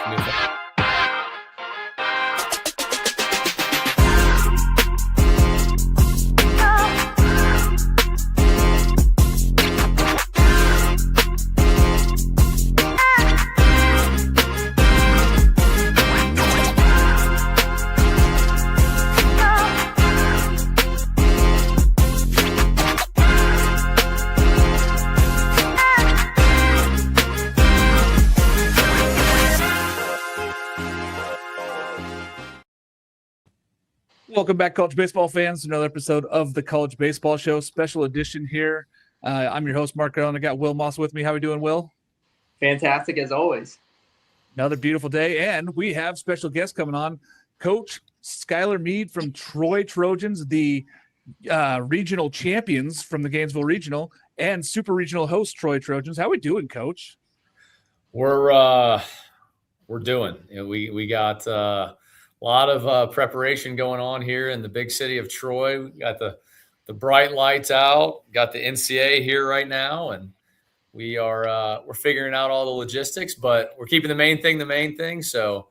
gonna be fun. Welcome back, college baseball fans, to another episode of the College Baseball Show, special edition here. I'm your host, Mark Garland. I got Will Moss with me. How are we doing, Will? Fantastic, as always. Another beautiful day, and we have special guests coming on. Coach Skylar Mead from Troy Trojans, the regional champions from the Gainesville Regional, and super regional host Troy Trojans. How are we doing, Coach? We're doing. We got a lot of preparation going on here in the big city of Troy. We got the bright lights out, got the NCAA here right now, and we're figuring out all the logistics, but we're keeping the main thing. So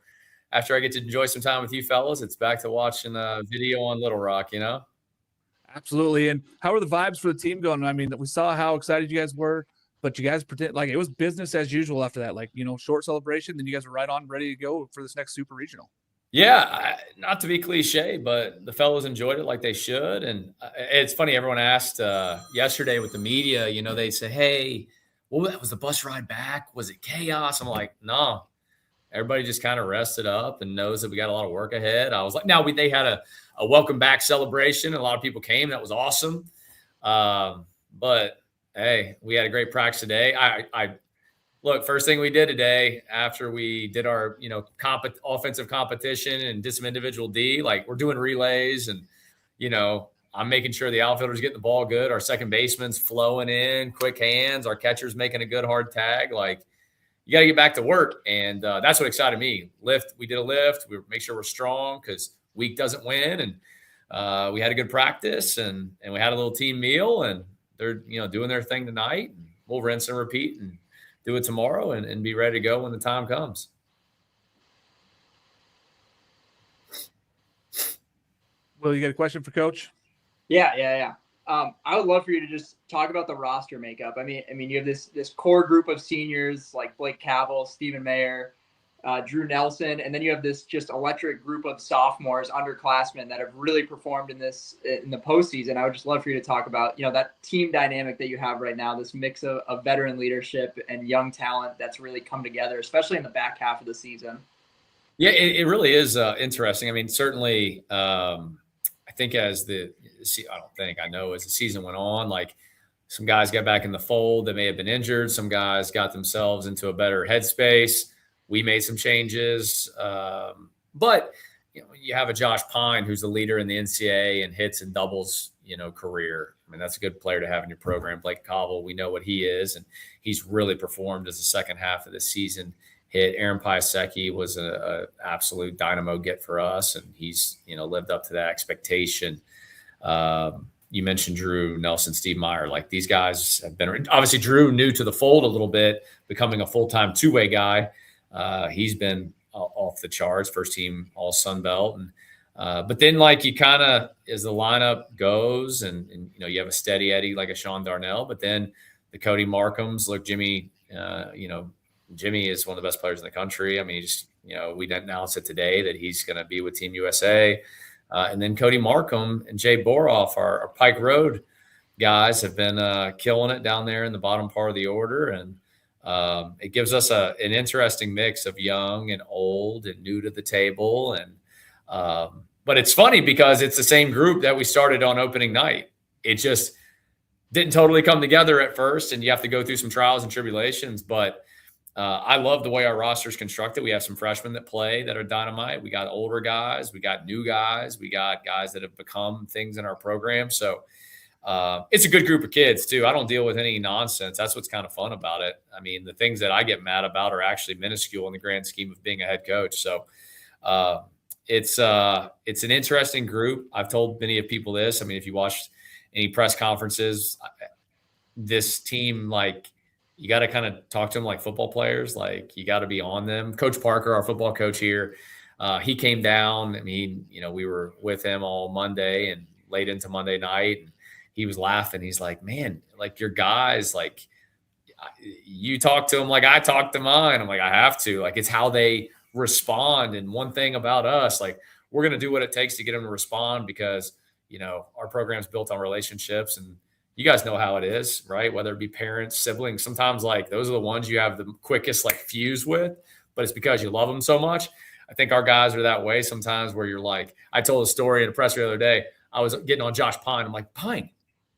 after I get to enjoy some time with you fellas, it's back to watching a video on Little Rock, you know? Absolutely. And how are the vibes for the team going? I mean, we saw how excited you guys were, but you guys pretend like it was business as usual after that, like, short celebration. Then you guys are right on ready to go for this next super regional. Yeah, not to be cliche, but the fellows enjoyed it like they should. And it's funny, everyone asked yesterday with the media, they say, hey, well, was the bus ride back? Was it chaos? I'm like, no. Everybody just kind of rested up and knows that we got a lot of work ahead. I was like, they had a welcome back celebration, and a lot of people came. That was awesome. But, hey, we had a great practice today. Look, first thing we did today after we did our, offensive competition and did some individual D, like we're doing relays and, I'm making sure the outfielder's getting the ball good. Our second baseman's flowing in, quick hands. Our catcher's making a good hard tag. Like, you got to get back to work. And that's what excited me. We did a lift. We make sure we're strong because weak doesn't win. And we had a good practice and we had a little team meal, and they're, doing their thing tonight. And we'll rinse and repeat and do it tomorrow and be ready to go when the time comes. Will, you got a question for Coach? Yeah. I would love for you to just talk about the roster makeup. I mean, you have this core group of seniors like Blake Cavell, Stephen Mayer, Drew Nelson, and then you have this just electric group of sophomores, underclassmen that have really performed in the postseason. I would just love for you to talk about, that team dynamic that you have right now, this mix of veteran leadership and young talent that's really come together, especially in the back half of the season. Yeah, it really is interesting. I mean, certainly, I think as the season went on, like some guys got back in the fold that may have been injured. Some guys got themselves into a better headspace. We made some changes. But, you have a Josh Pine who's the leader in the NCAA and hits and doubles, career. I mean, that's a good player to have in your program. Blake Cavell, we know what he is, and he's really performed as the second half of the season hit. Aaron Piasecki was a absolute dynamo get for us, and he's, lived up to that expectation. You mentioned Drew Nelson, Steve Meyer. Like, these guys have been – obviously, Drew new to the fold a little bit, becoming a full-time two-way guy. He's been off the charts, first team all Sun Belt. And, but then, like, you kind of, as the lineup goes and, you have a steady Eddie like a Sean Darnell, but then the Cody Markhams, look, Jimmy, Jimmy is one of the best players in the country. I mean, we announced it today that he's going to be with Team USA. And then Cody Markham and Jay Boroff, our Pike Road guys, have been killing it down there in the bottom part of the order. And it gives us an interesting mix of young and old and new to the table. And but it's funny because it's the same group that we started on opening night. It just didn't totally come together at first, and you have to go through some trials and tribulations. But I love the way our roster is constructed. We have some freshmen that play that are dynamite. We got older guys. We got new guys. We got guys that have become things in our program. So it's a good group of kids, too. I don't deal with any nonsense. That's what's kind of fun about it. I mean, the things that I get mad about are actually minuscule in the grand scheme of being a head coach. So it's an interesting group. I've told many of people this. I mean, if you watch any press conferences, this team, like, you got to kind of talk to them like football players. Like, you got to be on them. Coach Parker, our football coach here, he came down. I mean, we were with him all Monday and late into Monday night. And he was laughing. He's like, man, like, your guys, like, you talk to them like I talk to mine. I'm like, I have to. Like, it's how they respond. And one thing about us, like, we're going to do what it takes to get them to respond because, our program's built on relationships, and you guys know how it is, right? Whether it be parents, siblings, sometimes like those are the ones you have the quickest like fuse with, but it's because you love them so much. I think our guys are that way sometimes where you're like, I told a story in a presser the other day. I was getting on Josh Pine. I'm like, Pine,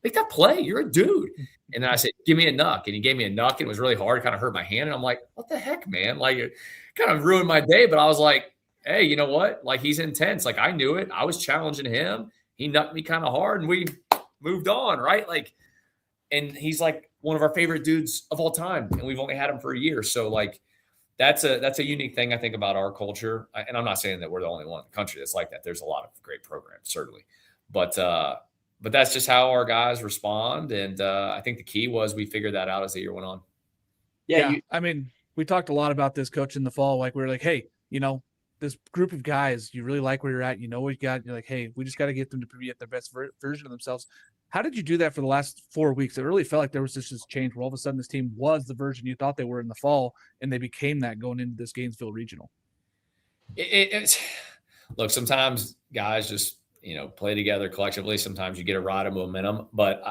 make that play. You're a dude. And then I said, give me a knuck. And he gave me a knuck. And it was really hard. It kind of hurt my hand. And I'm like, what the heck, man? Like, it kind of ruined my day. But I was like, hey, you know what? Like, he's intense. Like, I knew it. I was challenging him. He knucked me kind of hard, and we moved on, right? Like, and he's like one of our favorite dudes of all time. And we've only had him for a year. So, like, that's a unique thing, I think, about our culture. And I'm not saying that we're the only one in the country that's like that. There's a lot of great programs, certainly. But that's just how our guys respond. And I think the key was we figured that out as the year went on. Yeah. I mean, we talked a lot about this, Coach, in the fall. Like, we were like, hey, this group of guys, you really like where you're at. What you got. You're like, hey, we just got to get them to be at their best version of themselves. How did you do that for the last 4 weeks? It really felt like there was this change where all of a sudden this team was the version you thought they were in the fall, and they became that going into this Gainesville regional. It's look, sometimes guys just, play together collectively. Sometimes you get a ride of momentum, but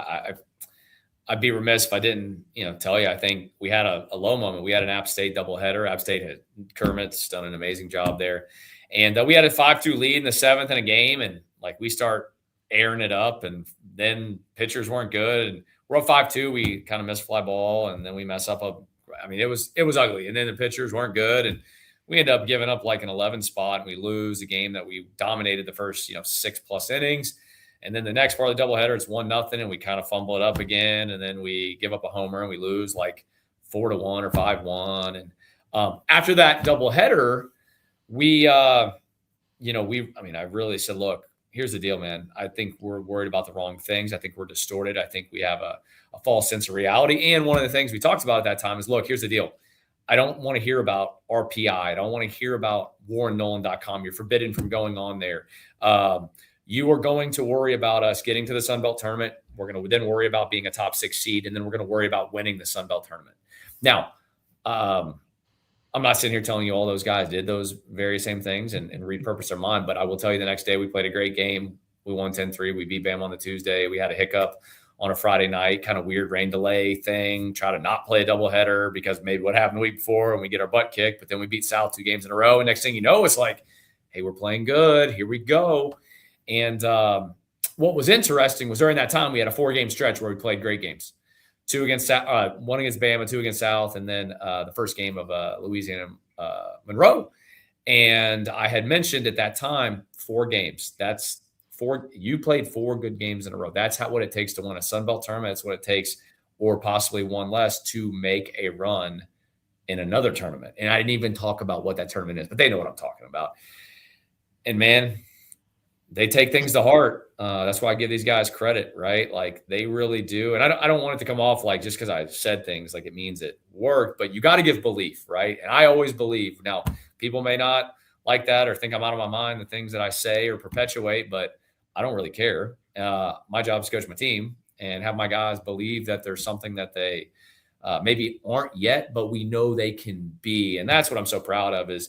I'd be remiss if I didn't, tell you, I think we had a low moment. We had an App State doubleheader. App State had Kermit's done an amazing job there. And we had a 5-2 lead in the 7th in a game. And like, we start airing it up, and then pitchers weren't good. And we're up 5-2. We kind of miss fly ball, and then we mess up. I mean, it was ugly. And then the pitchers weren't good. And we end up giving up like an 11 spot, and we lose a game that we dominated the first, 6+ innings. And then the next part of the doubleheader, it's 1-0, and we kind of fumble it up again. And then we give up a homer, and we lose like 4-1 or 5-1. And after that doubleheader, I really said, look, here's the deal, man. I think we're worried about the wrong things. I think we're distorted. I think we have a false sense of reality. And one of the things we talked about at that time is, look, here's the deal. I don't want to hear about RPI. I don't want to hear about WarrenNolan.com. You're forbidden from going on there. You are going to worry about us getting to the Sun Belt tournament. We're going to then worry about being a top 6 seed, and then we're going to worry about winning the Sun Belt tournament. Now, I'm not sitting here telling you all those guys did those very same things and repurposed their mind, but I will tell you the next day we played a great game. We won 10-3. We beat Bam on the Tuesday. We had a hiccup on a Friday night, kind of weird rain delay thing, try to not play a doubleheader because maybe what happened the week before and we get our butt kicked, but then we beat South 2 games in a row. And next thing you know, it's like, hey, we're playing good. Here we go. And what was interesting was during that time, we had a 4-game stretch where we played great games. 1 against Bama, 2 against South, and then the first game of Louisiana Monroe. And I had mentioned at that time 4 games. That's 4. You played 4 good games in a row. That's what it takes to win a Sun Belt tournament. That's what it takes, or possibly one less, to make a run in another tournament. And I didn't even talk about what that tournament is, but they know what I'm talking about. And man, they take things to heart. That's why I give these guys credit, right? Like, they really do. And I don't want it to come off like just because I said things like it means it worked, but you got to give belief, right? And I always believe. Now, people may not like that or think I'm out of my mind, the things that I say or perpetuate, but I don't really care. My job is to coach my team and have my guys believe that there's something that they maybe aren't yet, but we know they can be. And that's what I'm so proud of is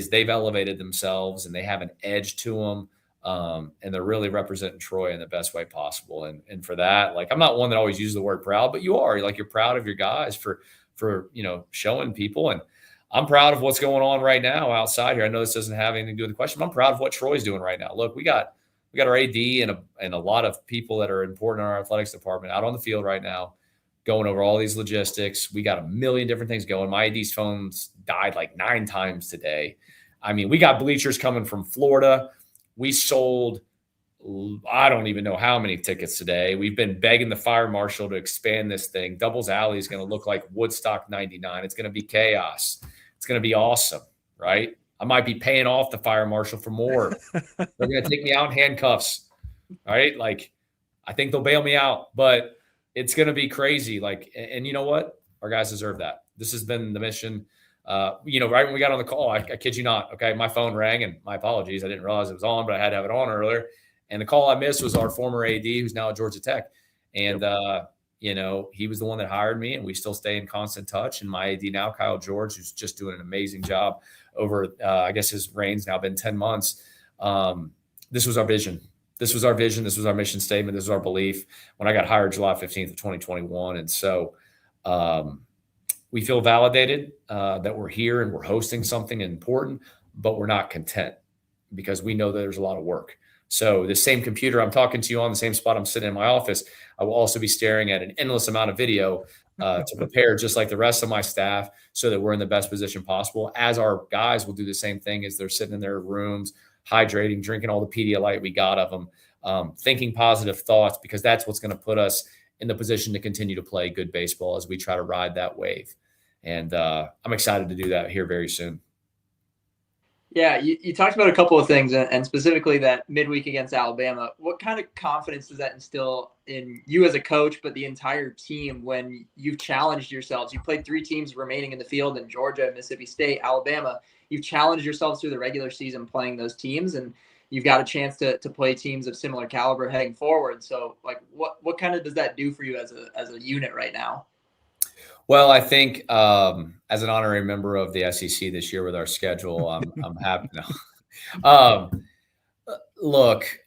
they've elevated themselves and they have an edge to them. And they're really representing Troy in the best way possible. And for that, like, I'm not one that always uses the word proud, but you are. Like, you're proud of your guys for showing people. And I'm proud of what's going on right now outside here. I know this doesn't have anything to do with the question, but I'm proud of what Troy's doing right now. Look, we got our AD and a lot of people that are important in our athletics department out on the field right now, going over all these logistics. We got a million different things going. My AD's phones died like 9 times today. I mean, we got bleachers coming from Florida. We sold, I don't even know how many tickets today. We've been begging the fire marshal to expand this thing. Doubles Alley is going to look like Woodstock 99. It's going to be chaos. It's going to be awesome, right? I might be paying off the fire marshal for more. They're going to take me out in handcuffs, all right? Like, I think they'll bail me out, but it's going to be crazy. Like, and you know what? Our guys deserve that. This has been the mission. Right when we got on the call, I kid you not, okay, my phone rang, and my apologies. I didn't realize it was on, but I had to have it on earlier. And the call I missed was our former AD, who's now at Georgia Tech. And, he was the one that hired me, and we still stay in constant touch. And my AD now, Kyle George, who's just doing an amazing job over, I guess his reign's now been 10 months. This was our vision. This was our vision. This was our mission statement. This was our belief when I got hired July 15th of 2021. And so we feel validated that we're here and we're hosting something important, but we're not content because we know that there's a lot of work. So the same computer I'm talking to you on, the same spot I'm sitting in my office, I will also be staring at an endless amount of video to prepare just like the rest of my staff so that we're in the best position possible, as our guys will do the same thing as they're sitting in their rooms, hydrating, drinking all the Pedialyte we got of them, thinking positive thoughts, because that's what's going to put us in the position to continue to play good baseball as we try to ride that wave. And I'm excited to do that here very soon. Yeah, you talked about a couple of things, and specifically that midweek against Alabama. What kind of confidence does that instill in you as a coach, but the entire team when you've challenged yourselves? You played 3 teams remaining in the field in Georgia, Mississippi State, Alabama. You've challenged yourselves through the regular season playing those teams, and you've got a chance to play teams of similar caliber heading forward. So, like, what kind of does that do for you as a unit right now? Well, I think as an honorary member of the SEC this year with our schedule, I'm happy. No. Look,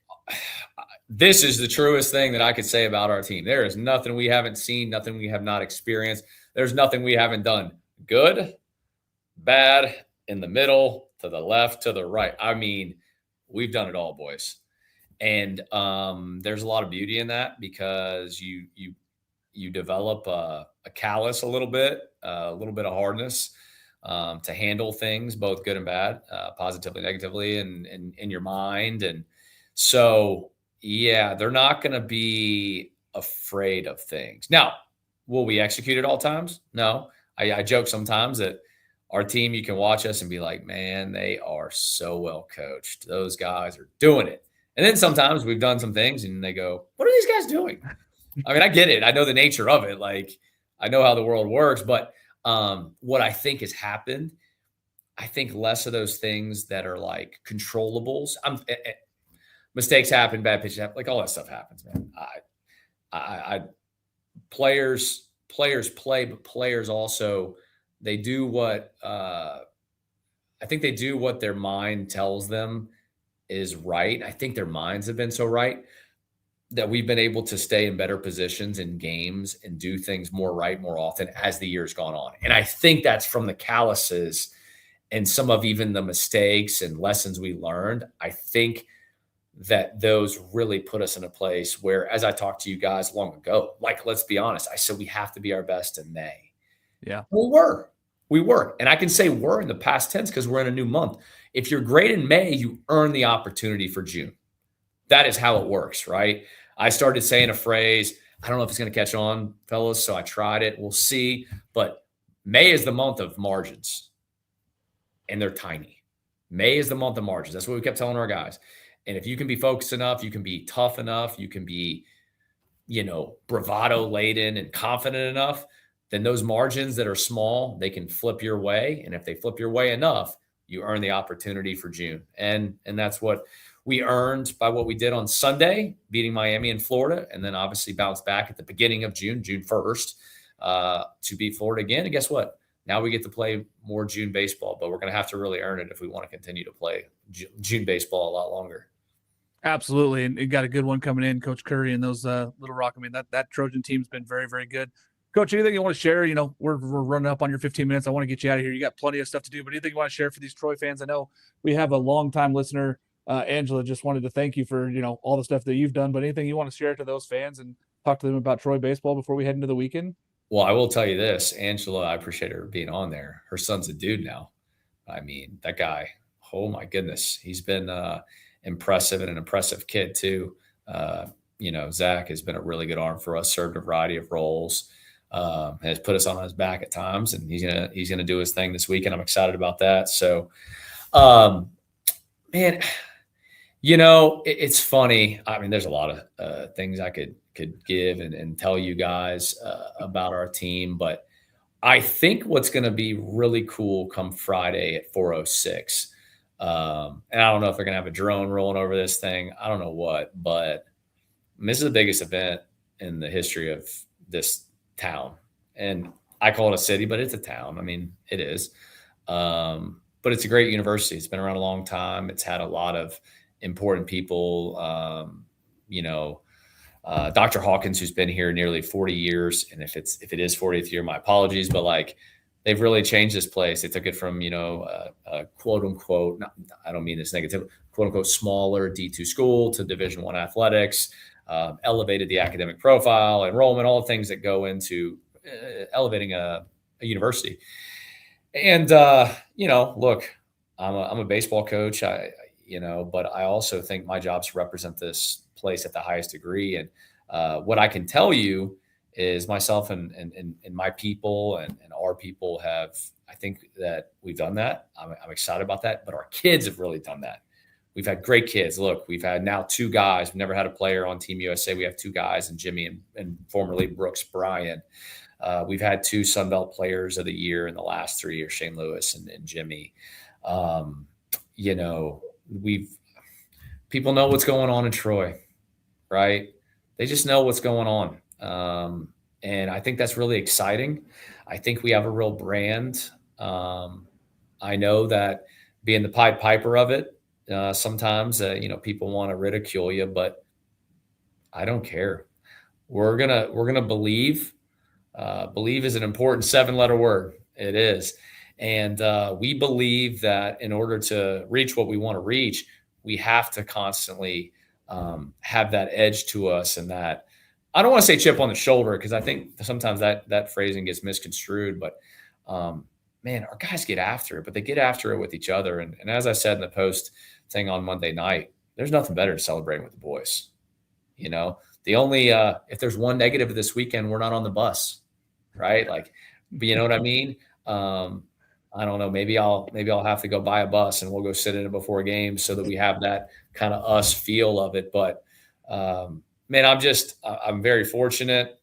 this is the truest thing that I could say about our team. There is nothing we haven't seen, nothing we have not experienced. There's nothing we haven't done. Good, bad, in the middle, to the left, to the right. I mean, we've done it all, boys. And there's a lot of beauty in that because you develop a callus a little bit of hardness to handle things, both good and bad, positively, negatively, and in your mind. And so, yeah, they're not going to be afraid of things. Now, will we execute at all times? No. I joke sometimes that our team, you can watch us and be like, man, they are so well coached. Those guys are doing it. And then sometimes we've done some things and they go, what are these guys doing? I mean, I get it. I know the nature of it. Like, I know how the world works. But what I think has happened, I think less of those things that are like controllables. Mistakes happen, bad pitches happen. Like, all that stuff happens, man. Players play, but players also, they do what I think they do what their mind tells them is right. I think their minds have been so right that we've been able to stay in better positions in games and do things more right, more often as the year's gone on. And I think that's from the calluses and some of even the mistakes and lessons we learned. I think that those really put us in a place where, as I talked to you guys long ago, like, let's be honest, I said we have to be our best in May. Yeah. We were. And I can say we're in the past tense because we're in a new month. If you're great in May, you earn the opportunity for June. That is how it works, right? I started saying a phrase. I don't know if it's going to catch on, fellas, so I tried it. We'll see. But May is the month of margins, and they're tiny. May is the month of margins. That's what we kept telling our guys. And if you can be focused enough, you can be tough enough, you can be, bravado-laden and confident enough, then those margins that are small, they can flip your way. And if they flip your way enough, you earn the opportunity for June. And that's what we earned by what we did on Sunday, beating Miami and Florida, and then obviously bounced back at the beginning of June 1st, to beat Florida again. And guess what? Now we get to play more June baseball, but we're going to have to really earn it if we want to continue to play June baseball a lot longer. Absolutely. And you got a good one coming in, Coach Curry and those Little Rock. I mean, that Trojan team's been very, very good. Coach, anything you want to share? We're running up on your 15 minutes. I want to get you out of here. You got plenty of stuff to do, but anything you want to share for these Troy fans? I know we have a longtime listener, Angela, just wanted to thank you for, all the stuff that you've done, but anything you want to share to those fans and talk to them about Troy baseball before we head into the weekend? Well, I will tell you this, Angela, I appreciate her being on there. Her son's a dude now. I mean, that guy, oh my goodness, he's been impressive and an impressive kid too. Zach has been a really good arm for us, served a variety of roles, has put us on his back at times, and he's gonna do his thing this week, and I'm excited about that. So, man, it's funny. I mean, there's a lot of things I could give and tell you guys about our team, but I think what's going to be really cool come Friday at 4:06. And I don't know if they're going to have a drone rolling over this thing. I don't know what, but this is the biggest event in the history of this town. And I call it a city, but it's a town. I mean, it is. But it's a great university. It's been around a long time. It's had a lot of important people. Dr. Hawkins, who's been here nearly 40 years. And if it is 40th year, my apologies, but like, they've really changed this place. They took it from, quote unquote, I don't mean this negative, quote unquote, smaller D2 school to Division I athletics, elevated the academic profile, enrollment, all the things that go into elevating a university. And, look, I'm a baseball coach, but I also think my job is to represent this place at the highest degree. And what I can tell you is myself and my people and our people I think that we've done that. I'm excited about that, but our kids have really done that. We've had great kids. Look, we've had now 2 guys. We've never had a player on Team USA. We have 2 guys, and Jimmy and formerly Brooks Bryan. We've had 2 Sunbelt Players of the Year in the last 3 years, Shane Lewis and Jimmy. People know what's going on in Troy, right? They just know what's going on. And I think that's really exciting. I think we have a real brand. I know that being the Pied Piper of it, sometimes, people want to ridicule you, but I don't care. We're going to believe. Believe is an important 7-letter word. It is. And we believe that in order to reach what we want to reach, we have to constantly have that edge to us, and that, I don't want to say chip on the shoulder, because I think sometimes that phrasing gets misconstrued, but man, our guys get after it, but they get after it with each other. And as I said in the post thing on Monday night, there's nothing better than celebrating with the boys. The only, if there's one negative this weekend, we're not on the bus, right? Like, but you know what I mean? I don't know. Maybe I'll have to go buy a bus and we'll go sit in it before a game so that we have that kind of us feel of it. But man, I'm very fortunate.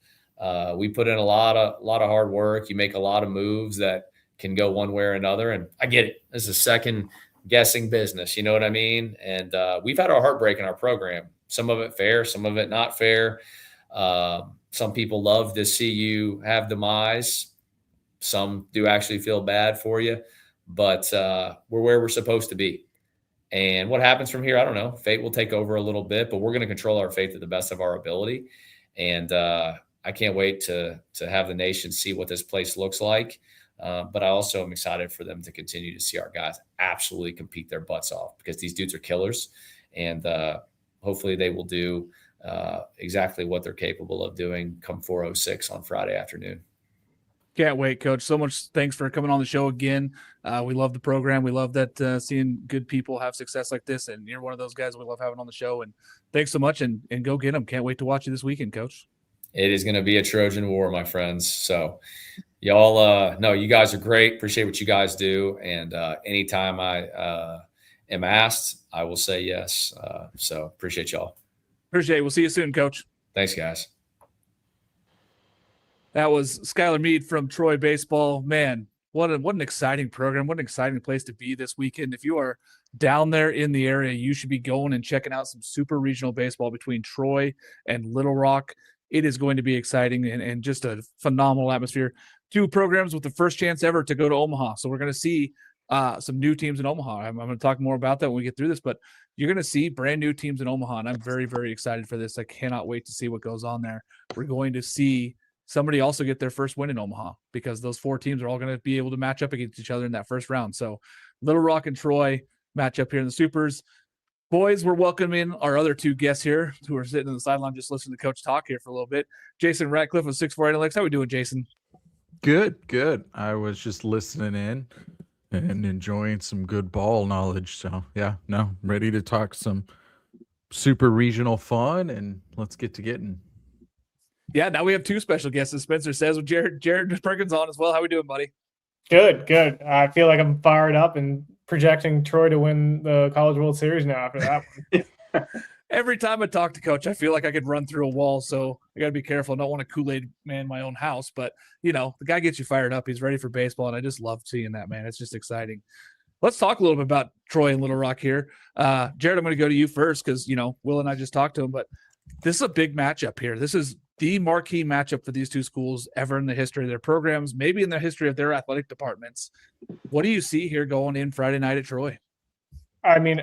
We put in a lot of hard work. You make a lot of moves that can go one way or another. And I get it. This is a second guessing business. You know what I mean? And we've had our heartbreak in our program. Some of it fair, some of it not fair. Some people love to see you have demise. Some do actually feel bad for you, but we're where we're supposed to be. And what happens from here, I don't know. Fate will take over a little bit, but we're going to control our fate to the best of our ability. And I can't wait to have the nation see what this place looks like. But I also am excited for them to continue to see our guys absolutely compete their butts off, because these dudes are killers. And hopefully they will do exactly what they're capable of doing come 4:06 on Friday afternoon. Can't wait, Coach. So much thanks for coming on the show again. We love the program. We love that seeing good people have success like this, and you're one of those guys we love having on the show. And thanks so much, and go get them. Can't wait to watch you this weekend, Coach. It is going to be a Trojan war, my friends. So y'all, no, you guys are great. Appreciate what you guys do. And anytime I am asked, I will say yes. So appreciate y'all. Appreciate it. We'll see you soon, Coach. Thanks, guys. That was Skylar Mead from Troy Baseball. Man, what an exciting program. What an exciting place to be this weekend. If you are down there in the area, you should be going and checking out some super regional baseball between Troy and Little Rock. It is going to be exciting and just a phenomenal atmosphere. 2 programs with the first chance ever to go to Omaha. So we're going to see some new teams in Omaha. I'm going to talk more about that when we get through this, but you're going to see brand new teams in Omaha, and I'm very, very excited for this. I cannot wait to see what goes on there. We're going to see somebody also get their first win in Omaha, because those 4 teams are all going to be able to match up against each other in that first round. So Little Rock and Troy match up here in the Supers. Boys, we're welcoming our other 2 guests here who are sitting on the sideline just listening to Coach talk here for a little bit. Jason Ratcliffe of 6'4" Analytics. How we doing, Jason? Good. I was just listening in and enjoying some good ball knowledge. So, ready to talk some super regional fun, and let's get to getting. Yeah, now we have 2 special guests, as Spencer says, with Jared Perkins on as well. How we doing, buddy? Good. I feel like I'm fired up and projecting Troy to win the College World Series now after that one. Every time I talk to Coach, I feel like I could run through a wall. So I got to be careful. I don't want to Kool-Aid man my own house. But, the guy gets you fired up. He's ready for baseball. And I just love seeing that, man. It's just exciting. Let's talk a little bit about Troy and Little Rock here. Jared, I'm going to go to you first because, Will and I just talked to him. But this is a big matchup here. This is the marquee matchup for these two schools ever in the history of their programs, maybe in the history of their athletic departments. What do you see here going in Friday night at Troy? I mean,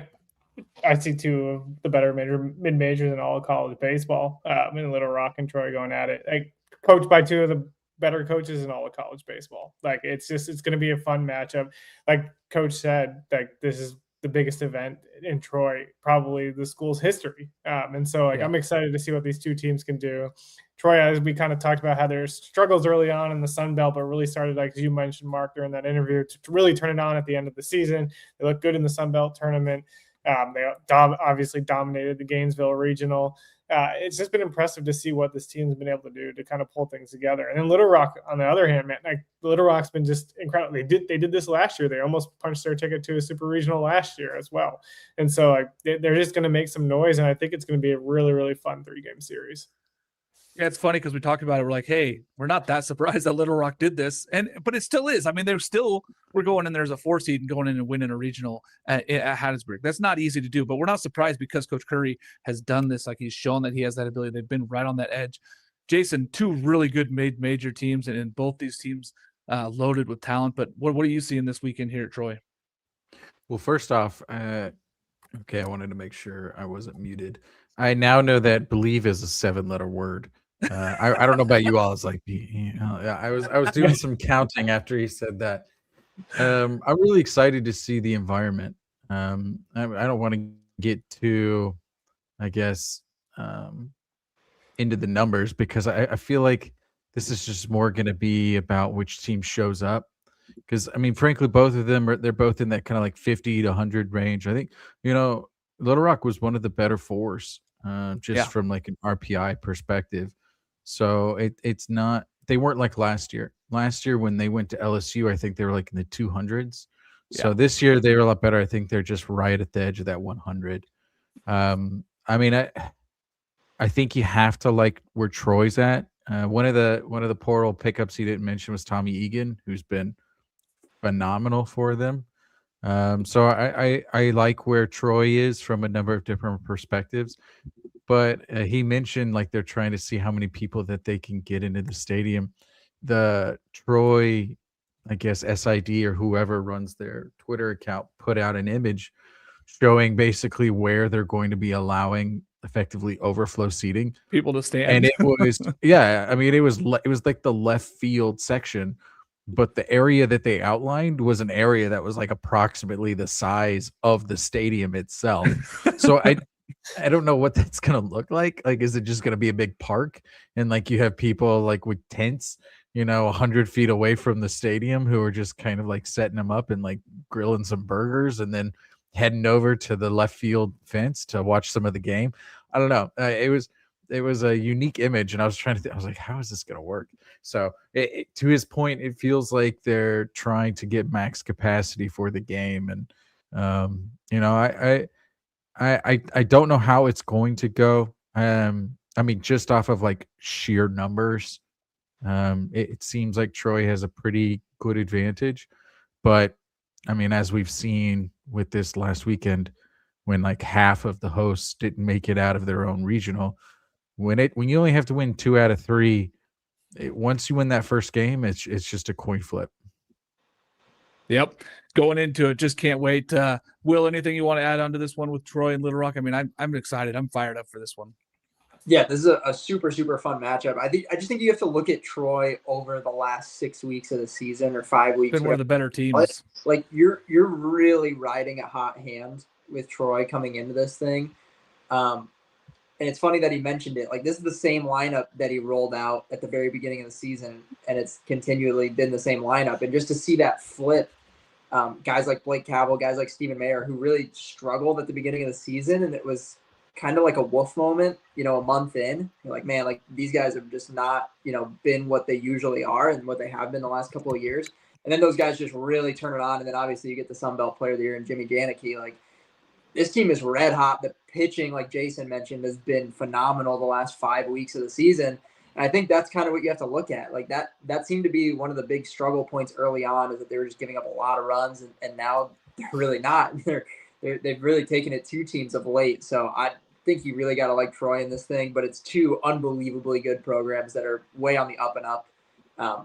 I see two of the better mid-majors in all of college baseball. In Little Rock and Troy going at it. Like, coached by two of the better coaches in all of college baseball. Like, it's going to be a fun matchup. Like Coach said, like, this is the biggest event in Troy, probably the school's history. And so I'm excited to see what these two teams can do. Troy, as we kind of talked about, had their struggles early on in the Sun Belt, but really started, like as you mentioned, Mark, during that interview, to really turn it on at the end of the season. They looked good in the Sun Belt tournament. They obviously dominated the Gainesville regional. It's just been impressive to see what this team's been able to do to kind of pull things together. And then Little Rock, on the other hand, man, like Little Rock's been just incredible. They did this last year. They almost punched their ticket to a super regional last year as well. And so they're just going to make some noise, and I think it's going to be a really, really fun 3-game series. Yeah, it's funny because we talked about it. We're like, hey, we're not that surprised that Little Rock did this. But it still is. I mean, we're going in, there's a 4 seed and going in and winning a regional at Hattiesburg. That's not easy to do, but we're not surprised because Coach Curry has done this. Like, he's shown that he has that ability. They've been right on that edge. Jason, 2 really good major teams, and both these teams loaded with talent. But what are you seeing this weekend here at Troy? Well, first off, okay, I wanted to make sure I wasn't muted. I now know that believe is a 7-letter word. I don't know about you all. It's like, I was doing some counting after he said that. I'm really excited to see the environment. I don't want to get too, I guess, into the numbers because I feel like this is just more going to be about which team shows up. Because, I mean, frankly, both of them they're both in that kind of like 50 to 100 range. I think, Little Rock was one of the better 4s, from like an RPI perspective. So it's not, they weren't like last year. Last year when they went to LSU, I think they were like in the 200s. So this year they were a lot better. I think they're just right at the edge of that 100. I mean, I think you have to like where Troy's at. One of the portal pickups he didn't mention was Tommy Egan, who's been phenomenal for them. So I like where Troy is from a number of different perspectives. But he mentioned like they're trying to see how many people that they can get into the stadium. The Troy, I guess, SID or whoever runs their Twitter account put out an image showing basically where they're going to be allowing effectively overflow seating. People to stand. And it was, I mean, it was like the left field section, but the area that they outlined was an area that was like approximately the size of the stadium itself. So I don't know what that's going to look like. Like, is it just going to be a big park and like you have people like with tents, 100 feet away from the stadium who are just kind of like setting them up and like grilling some burgers and then heading over to the left field fence to watch some of the game? I don't know. It was a unique image, and I was trying to think, I was like, how is this going to work? So to his point, it feels like they're trying to get max capacity for the game. And, I don't know how it's going to go. I mean, just off of like sheer numbers, it seems like Troy has a pretty good advantage. But I mean, as we've seen with this last weekend, when like half of the hosts didn't make it out of their own regional, when you only have to win 2 out of 3, once you win that first game, it's just a coin flip. Yep. Going into it, just can't wait. Will, anything you want to add onto this one with Troy and Little Rock? I mean, I'm excited. I'm fired up for this one. Yeah, this is a super, super fun matchup. I just think you have to look at Troy over the last 6 weeks of the season or 5 weeks. Been one of the better teams. Like you're really riding a hot hand with Troy coming into this thing. And it's funny that he mentioned it. Like, this is the same lineup that he rolled out at the very beginning of the season, and it's continually been the same lineup. And just to see that flip, guys like Blake Cavell, guys like Stephen Mayer, who really struggled at the beginning of the season, and it was kind of like a wolf moment, a month in. You're like, man, like these guys have just not, been what they usually are and what they have been the last couple of years. And then those guys just really turn it on. And then obviously you get the Sun Belt Player of the Year and Jimmy Janicki. Like, this team is red hot. The pitching, like Jason mentioned, has been phenomenal the last 5 weeks of the season. And I think that's kind of what you have to look at. Like that seemed to be one of the big struggle points early on, is that they were just giving up a lot of runs, and now they're really not. They've really taken it to teams of late. So I think you really got to like Troy in this thing, but it's two unbelievably good programs that are way on the up and up.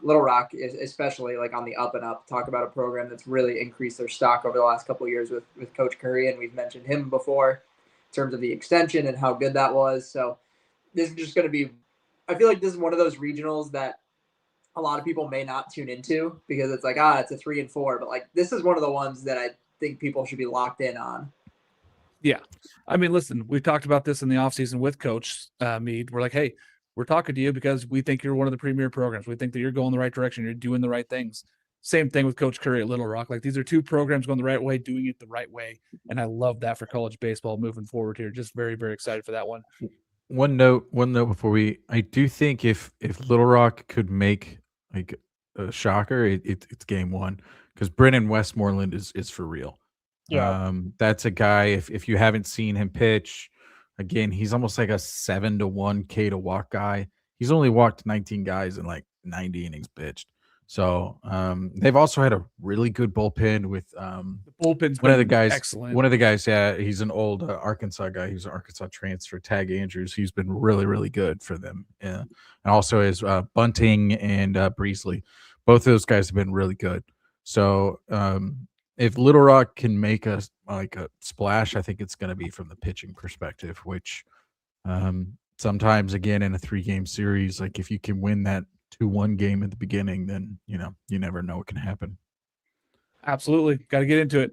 Little Rock is especially like on the up and up. Talk about a program that's really increased their stock over the last couple of years with Coach Curry, and we've mentioned him before in terms of the extension and how good that was. So this is just going to be, I feel like this is one of those regionals that a lot of people may not tune into because it's like, it's a 3 and 4, but like this is one of the ones that I think people should be locked in on. Yeah. I mean, listen, we've talked about this in the offseason with Coach Mead. We're like, hey, we're talking to you because we think you're one of the premier programs. We think that you're going the right direction. You're doing the right things. Same thing with Coach Curry at Little Rock. Like, these are two programs going the right way, doing it the right way. And I love that for college baseball moving forward here. Just very, very excited for that one. One note before I do think if Little Rock could make like a shocker, it's game one, because Brennan Westmoreland is for real. Yeah. That's a guy, if you haven't seen him pitch, again, he's almost like a 7-1 K to walk guy. He's only walked 19 guys in like 90 innings pitched. So they've also had a really good bullpen with The bullpen's one of the been guys. excellent. One of the guys, yeah, he's an old Arkansas guy. He's an Arkansas transfer, Tag Andrews. He's been really, really good for them. Yeah, and also is Bunting and Breesley. Both of those guys have been really good. So if Little Rock can make a splash, I think it's going to be from the pitching perspective, which sometimes, again, in a 3-game series, like if you can win that 2-1 game at the beginning, then you never know what can happen. Absolutely. Got to get into it.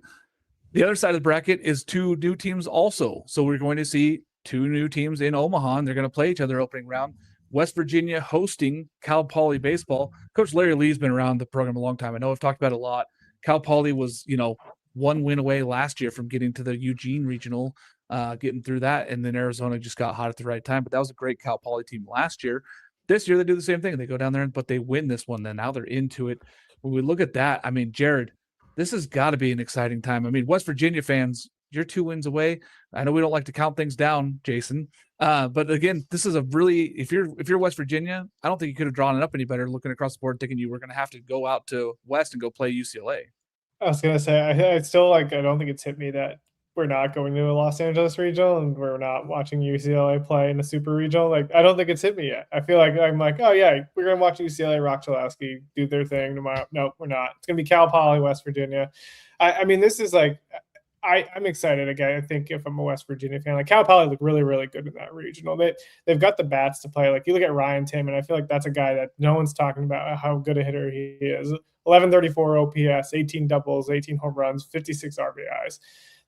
The other side of the bracket is 2 new teams also. So we're going to see 2 new teams in Omaha, and they're going to play each other opening round. West Virginia hosting Cal Poly baseball. Coach Larry Lee's been around the program a long time. I know I've talked about it a lot. Cal Poly was, 1 win away last year from getting to the Eugene regional, getting through that. And then Arizona just got hot at the right time. But that was a great Cal Poly team last year. This year they do the same thing. They go down there, but they win this one. Then now they're into it. When we look at that, I mean, Jared, this has got to be an exciting time. I mean, West Virginia fans, you're 2 wins away. I know we don't like to count things down, Jason. But again, this is a really, if you're West Virginia, I don't think you could have drawn it up any better looking across the board, thinking you were going to have to go out to West and go play UCLA. I was gonna say I still I don't think it's hit me that we're not going to a Los Angeles regional and we're not watching UCLA play in a super regional. Like, I don't think it's hit me yet. I feel like I'm like, oh yeah, we're gonna watch UCLA Rock Chalowski do their thing tomorrow. No, we're not. It's gonna be Cal Poly, West Virginia. I mean, this is like, I'm excited again. I think if I'm a West Virginia fan, like Cal Poly look really, really good in that regional. They've got the bats to play. Like, you look at Ryan Tim, and I feel like that's a guy that no one's talking about how good a hitter he is. 1134 OPS, 18 doubles, 18 home runs, 56 RBIs.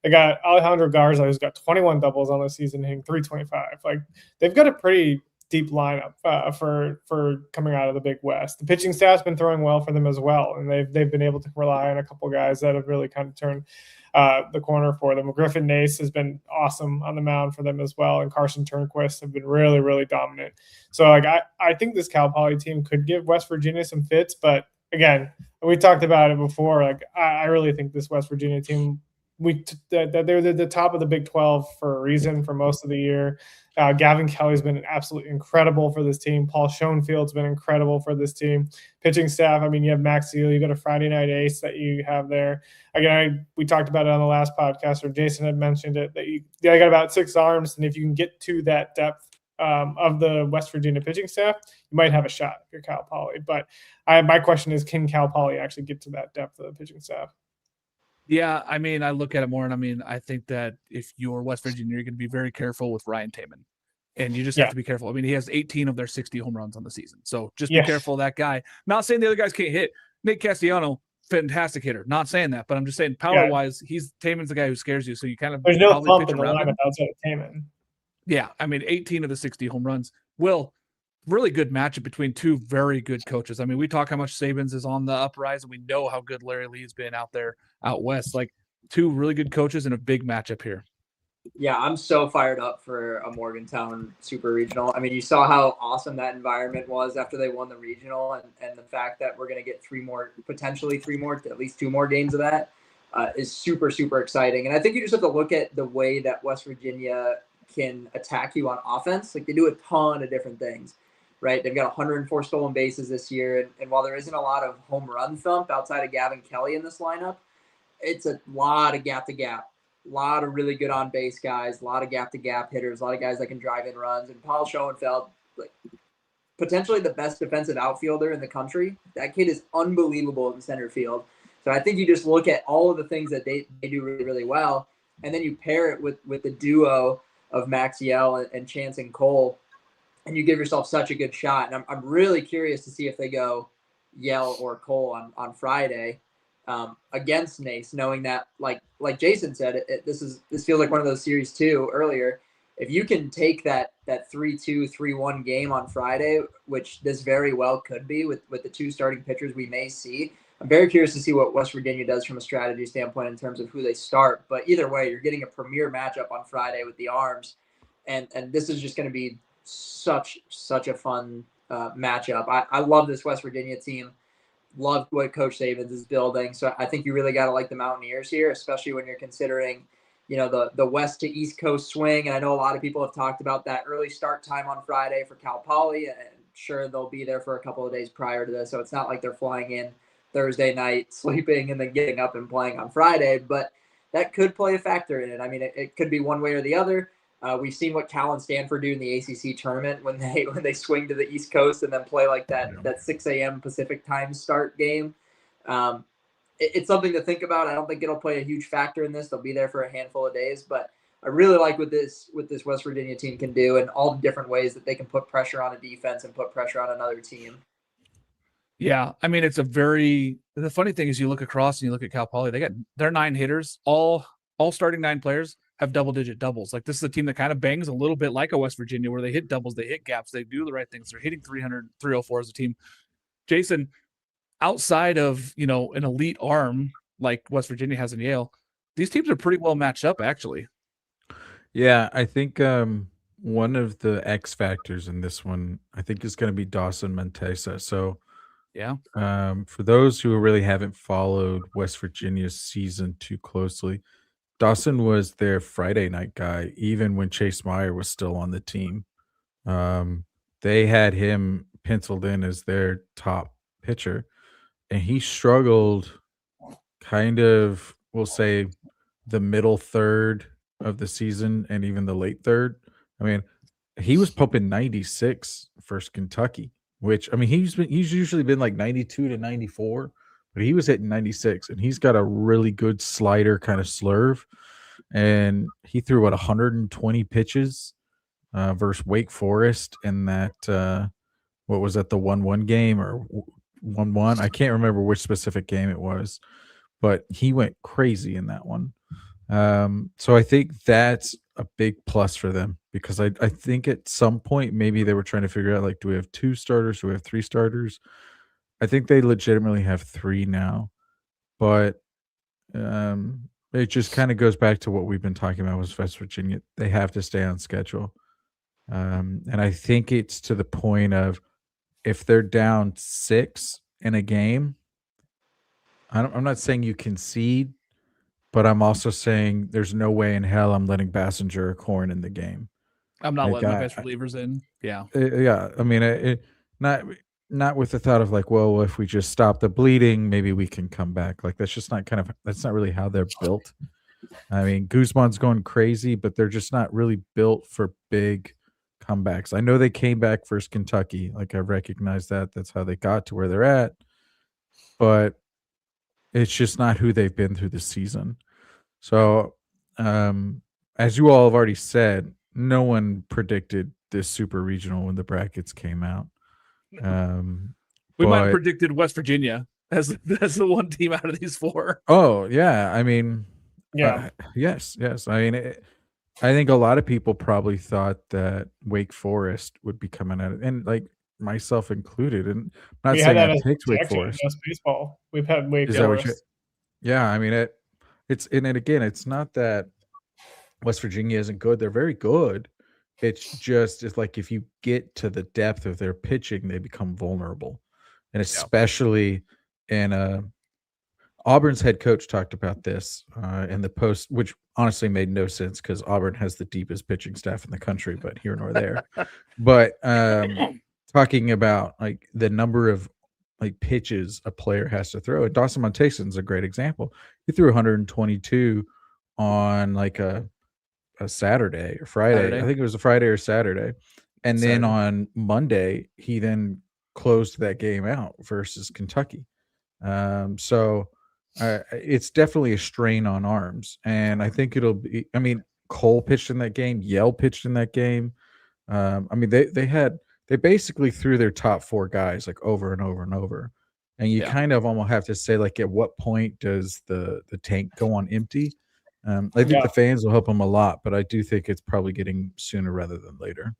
They got Alejandro Garza, who's got 21 doubles on the season, hitting 325. Like, they've got a pretty deep lineup for coming out of the Big West. The pitching staff's been throwing well for them as well, and they've been able to rely on a couple guys that have really kind of turned the corner for them. Griffin Nace has been awesome on the mound for them as well, and Carson Turnquist have been really, really dominant. So like I think this Cal Poly team could give West Virginia some fits, but again, we talked about it before. Like, I really think this West Virginia team, that they're the top of the Big 12 for a reason for most of the year. Gavin Kelly's been absolutely incredible for this team. Paul Schoenfield's been incredible for this team. Pitching staff, I mean, you have Max Seal, you got a Friday night ace that you have there. Again, we talked about it on the last podcast, or Jason had mentioned it, that you got about 6 arms, and if you can get to that depth of the West Virginia pitching staff, you might have a shot if you're Cal Poly. But my question is, can Cal Poly actually get to that depth of the pitching staff? Yeah, I mean, I look at it more, and I mean, I think that if you're West Virginia, you're going to be very careful with Ryan Taman. And you just have to be careful. I mean, he has 18 of their 60 home runs on the season. So just be careful of that guy. Not saying the other guys can't hit. Nick Castellano, fantastic hitter. Not saying that, but I'm just saying power-wise, Taman's the guy who scares you. So you kind of there's no pump in the lineup outside of Taman. Yeah, I mean, 18 of the 60 home runs. Will, really good matchup between 2 very good coaches. I mean, we talk how much Sabins is on the uprise, and we know how good Larry Lee's been out there out west. Like, 2 really good coaches and a big matchup here. Yeah, I'm so fired up for a Morgantown Super Regional. I mean, you saw how awesome that environment was after they won the regional, and the fact that we're going to get potentially three more, at least 2 more games of that. is super, super exciting. And I think you just have to look at the way that West Virginia can attack you on offense. Like, they do a ton of different things, right? They've got 104 stolen bases this year. And while there isn't a lot of home run thump outside of Gavin Kelly in this lineup, it's a lot of gap to gap, a lot of really good on base guys, a lot of gap to gap hitters, a lot of guys that can drive in runs. And Paul Schoenfeld, like, potentially the best defensive outfielder in the country. That kid is unbelievable in center field. So I think you just look at all of the things that they do really, really well, and then you pair it with the duo of Maxiell and Chance and Cole, and you give yourself such a good shot. And I'm really curious to see if they go Yell or Cole on Friday against Nace, knowing that, like Jason said, this feels like one of those series too earlier. If you can take that 3-2, 3-1 game on Friday, which this very well could be with the two starting pitchers we may see, I'm very curious to see what West Virginia does from a strategy standpoint in terms of who they start. But either way, you're getting a premier matchup on Friday with the Arms, and this is just going to be such a fun matchup. I love this West Virginia team. Love what Coach Sabins is building. So I think you really got to like the Mountaineers here, especially when you're considering, the west to east coast swing. And I know a lot of people have talked about that early start time on Friday for Cal Poly, and sure, they'll be there for a couple of days prior to this. So it's not like they're flying in Thursday night, sleeping, and then getting up and playing on Friday, but that could play a factor in it. I mean, it could be one way or the other. We've seen what Cal and Stanford do in the ACC tournament when they swing to the East Coast and then play like that 6 a.m. Pacific time start game. It's something to think about. I don't think it'll play a huge factor in this. They'll be there for a handful of days, but I really like what this West Virginia team can do and all the different ways that they can put pressure on a defense and put pressure on another team. Yeah, I mean, the funny thing is you look across and you look at Cal Poly, they got their 9 hitters, all starting 9 players have double-digit doubles. Like, this is a team that kind of bangs a little bit like a West Virginia, where they hit doubles, they hit gaps, they do the right things. They're hitting 300, 304 as a team. Jason, outside of, an elite arm like West Virginia has in Yale, these teams are pretty well matched up, actually. Yeah, I think one of the X factors in this one, I think, is going to be Dawson Montesa. So, yeah, for those who really haven't followed West Virginia's season too closely, Dawson was their Friday night guy, even when Chase Meyer was still on the team. They had him penciled in as their top pitcher, and he struggled kind of, we'll say, the middle third of the season and even the late third. I mean, he was pumping 96 versus Kentucky, which, I mean, he's usually been like 92 to 94, but he was hitting 96, and he's got a really good slider kind of slurve. And he threw 120 pitches versus Wake Forest in that what was that, the 1-1 game or 1-1? I can't remember which specific game it was, but he went crazy in that one. So I think that's a big plus for them, because I think at some point maybe they were trying to figure out, like, do we have 2 starters? Do we have 3 starters? I think they legitimately have 3 now, but it just kind of goes back to what we've been talking about with West Virginia. They have to stay on schedule. And I think it's to the point of, if they're down 6 in a game, I'm not saying you concede, but I'm also saying there's no way in hell I'm letting Bassinger or Corn in the game. I'm not letting my best relievers in. Yeah. Yeah. I mean, not with the thought of, like, well, if we just stop the bleeding, maybe we can come back. Like, that's not really how they're built. I mean, Guzman's going crazy, but they're just not really built for big comebacks. I know they came back versus Kentucky. Like, I recognize that. That's how they got to where they're at. But it's just not who they've been through the season. So, as you all have already said, no one predicted this super regional when the brackets came out. We might have predicted West Virginia as the one team out of these 4. Oh, yeah. I mean, Yeah. Yes. I mean, I think a lot of people probably thought that Wake Forest would be coming at it, and, like, myself included. And I'm not saying I picked Wake Forest. Just baseball. We've had Wake Is Forest. that what yeah, I mean, it's not that West Virginia isn't good. They're very good. It's like, if you get to the depth of their pitching, they become vulnerable. And especially in Auburn's head coach talked about this in the post, which honestly made no sense because Auburn has the deepest pitching staff in the country, but here nor there. But talking about like the number of like pitches a player has to throw, and Dawson Montason's a great example. He threw 122 on like a Saturday or Friday. I think it was a Friday or Saturday. And then on Monday, he then closed that game out versus Kentucky. So it's definitely a strain on arms. And I think it'll be, I mean, Cole pitched in that game, Yell pitched in that game. I mean, they basically threw their top 4 guys like over and over and over. And you kind of almost have to say, like, at what point does the tank go on empty? I think the fans will help them a lot, but I do think it's probably getting sooner rather than later.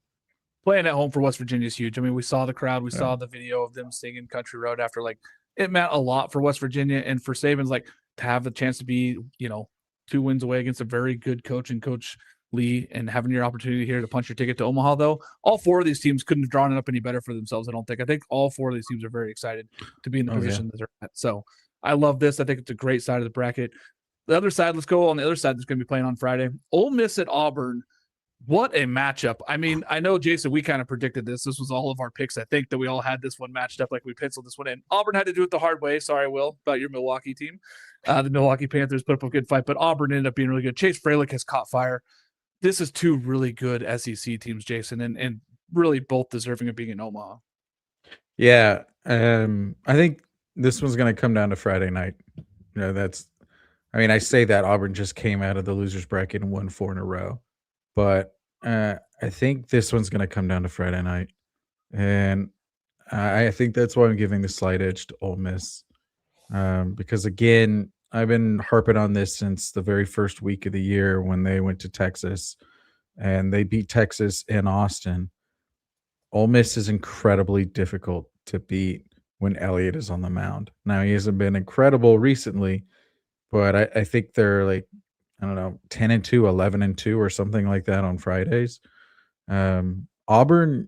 Playing at home for West Virginia is huge. I mean, we saw the crowd. We saw the video of them singing Country Road after, like, it meant a lot for West Virginia. And for Saban's, like, to have the chance to be, 2 wins away against a very good coach and Coach Lee, and having your opportunity here to punch your ticket to Omaha, though, all 4 of these teams couldn't have drawn it up any better for themselves, I don't think. I think all 4 of these teams are very excited to be in the position that they're at. So I love this. I think it's a great side of the bracket. The other side, let's go on the other side that's going to be playing on Friday. Ole Miss at Auburn. What a matchup. I mean, I know, Jason, we kind of predicted this. This was all of our picks. I think that we all had this one matched up, like we penciled this one in. Auburn had to do it the hard way. Sorry, Will, about your Milwaukee team. The Milwaukee Panthers put up a good fight, but Auburn ended up being really good. Chase Fralick has caught fire. This is 2 really good SEC teams, Jason, and really both deserving of being in Omaha. Yeah. I think this one's going to come down to Friday night. I say that Auburn just came out of the losers bracket and won 4 in a row. But I think this one's going to come down to Friday night. And I think that's why I'm giving the slight edge to Ole Miss. Because, again, I've been harping on this since the very first week of the year when they went to Texas. And they beat Texas in Austin. Ole Miss is incredibly difficult to beat when Elliott is on the mound. Now, he hasn't been incredible recently, but I think they're like, 10-2, 11-2, or something like that on Fridays. Auburn,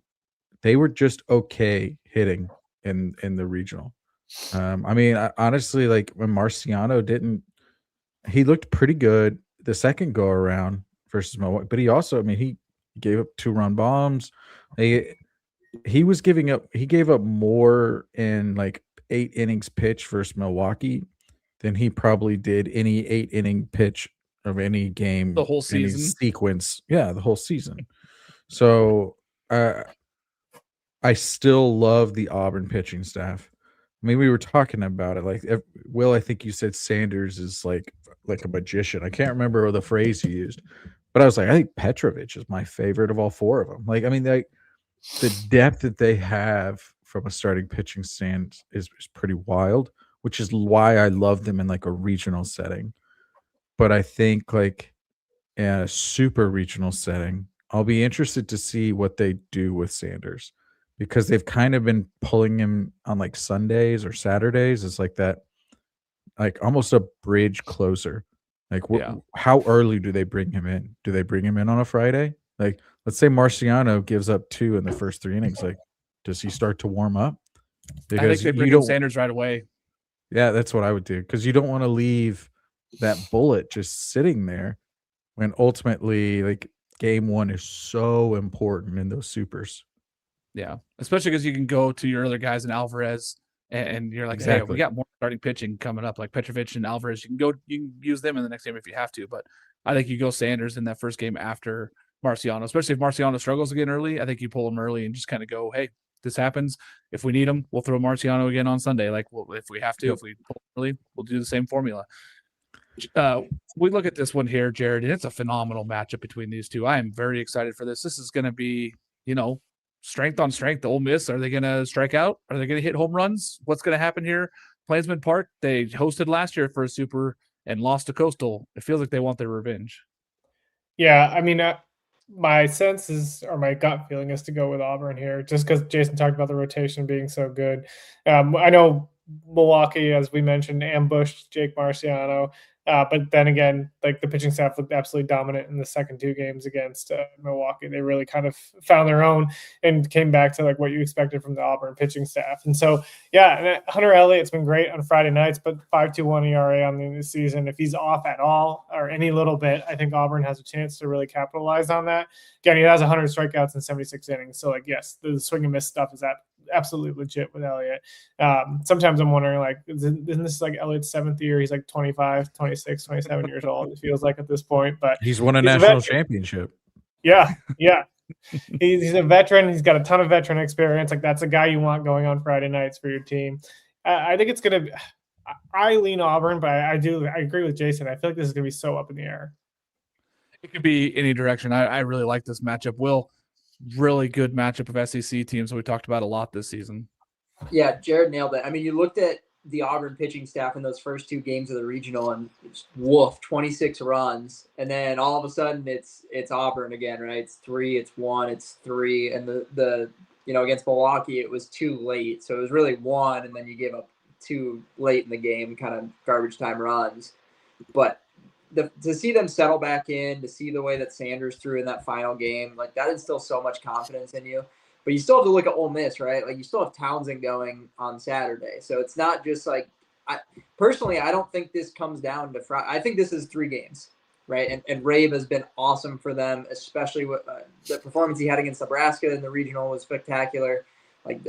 they were just okay hitting in the regional. Honestly, like when Marciano he looked pretty good the second go around versus Milwaukee, but he also, he gave up 2-run bombs. He gave up more in like 8 innings pitch versus Milwaukee than he probably did any 8-inning pitch of any game, the whole season sequence. Yeah, the whole season. So I still love the Auburn pitching staff. We were talking about it. Like, Will, I think you said Sanders is like a magician. I can't remember the phrase you used, but I was like, I think Petrovich is my favorite of all 4 of them. The depth that they have from a starting pitching stand is pretty wild, which is why I love them in like a regional setting. But I think like in a super regional setting, I'll be interested to see what they do with Sanders, because they've kind of been pulling him on like Sundays or Saturdays. It's like that, like almost a bridge closer. Like, how early do they bring him in? Do they bring him in on a Friday? Like, let's say Marciano gives up 2 in the first 3 innings. Like, does he start to warm up? Because I think they bring in Sanders right away. Yeah, that's what I would do, because you don't want to leave that bullet just sitting there when ultimately, like, game 1 is so important in those supers. Yeah, especially because you can go to your other guys in Alvarez, and you're like, hey, we got more starting pitching coming up, like Petrovich and Alvarez. You can use them in the next game if you have to. But I think you go Sanders in that first game after Marciano, especially if Marciano struggles again early. I think you pull him early and just kind of go, hey, this happens. If we need him, we'll throw Marciano again on Sunday. Like, if we have to, if we pull him early, we'll do the same formula. We look at this one here, Jared, and it's a phenomenal matchup between these two. I am very excited for this. This is going to be, strength on strength. The Ole Miss, are they going to strike out? Are they going to hit home runs? What's going to happen here? Plainsman Park, they hosted last year for a super and lost to Coastal. It feels like they want their revenge. Yeah, my sense is, or my gut feeling is to go with Auburn here, just because Jason talked about the rotation being so good. I know Milwaukee, as we mentioned, ambushed Jake Marciano. But then again, like the pitching staff looked absolutely dominant in the second 2 games against Milwaukee. They really kind of found their own and came back to like what you expected from the Auburn pitching staff. And so, yeah, Hunter Elliott's been great on Friday nights, but 5.21 ERA on the season. If he's off at all or any little bit, I think Auburn has a chance to really capitalize on that. Again, he has 100 strikeouts in 76 innings. So, like, yes, the swing and miss stuff is absolutely legit with Elliott. Sometimes I'm wondering, like, isn't this like Elliott's 7th year? He's like 25, 26, 27 years old, it feels like at this point. But he's won a national championship. Yeah. He's a veteran. He's got a ton of veteran experience. Like, that's a guy you want going on Friday nights for your team. I think it's going to – I lean Auburn, but I agree with Jason. I feel like this is going to be so up in the air. It could be any direction. I really like this matchup. Will, really good matchup of SEC teams that we talked about a lot this season. Yeah, Jared nailed it. I mean, you looked at the Auburn pitching staff in those first 2 games of the regional, and it's 26 runs, and then all of a sudden it's Auburn again, right? It's 3, it's 1, it's 3, and the against Milwaukee it was 2 late, so it was really 1, and then you gave up 2 late in the game, kind of garbage time runs, but to see them settle back in, to see the way that Sanders threw in that final game, like that instills so much confidence in you. But you still have to look at Ole Miss, right? Like you still have Townsend going on Saturday. So it's not just like personally, I don't think this comes down to Friday. I think this is 3 games, right? And Rabe has been awesome for them, especially with the performance he had against Nebraska in the regional was spectacular. Like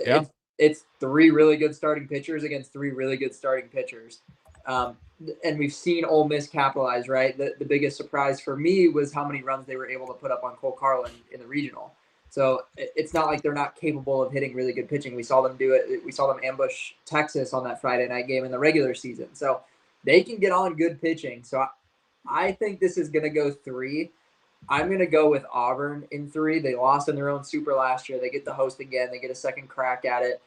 it's 3 really good starting pitchers against 3 really good starting pitchers. And we've seen Ole Miss capitalize, right? The biggest surprise for me was how many runs they were able to put up on Cole Carlin in the regional. So it's not like they're not capable of hitting really good pitching. We saw them do it. We saw them ambush Texas on that Friday night game in the regular season. So they can get on good pitching. So I think this is going to go 3. I'm going to go with Auburn in 3. They lost in their own super last year. They get the host again. They get a second crack at it.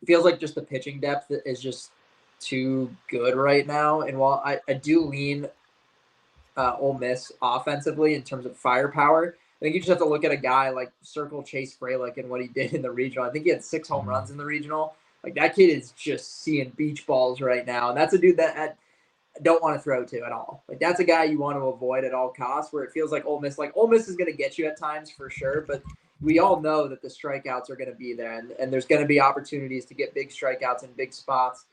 It feels like just the pitching depth is just too good right now. And while I do lean Ole Miss offensively in terms of firepower, I think you just have to look at a guy like Circle Chase Fralick and what he did in the regional. I think he had 6 home runs in the regional. Like that kid is just seeing beach balls right now. And that's a dude that I don't want to throw to at all. Like that's a guy you want to avoid at all costs, where it feels like Ole Miss is going to get you at times for sure. But we all know that the strikeouts are going to be there, and there's going to be opportunities to get big strikeouts in big spots.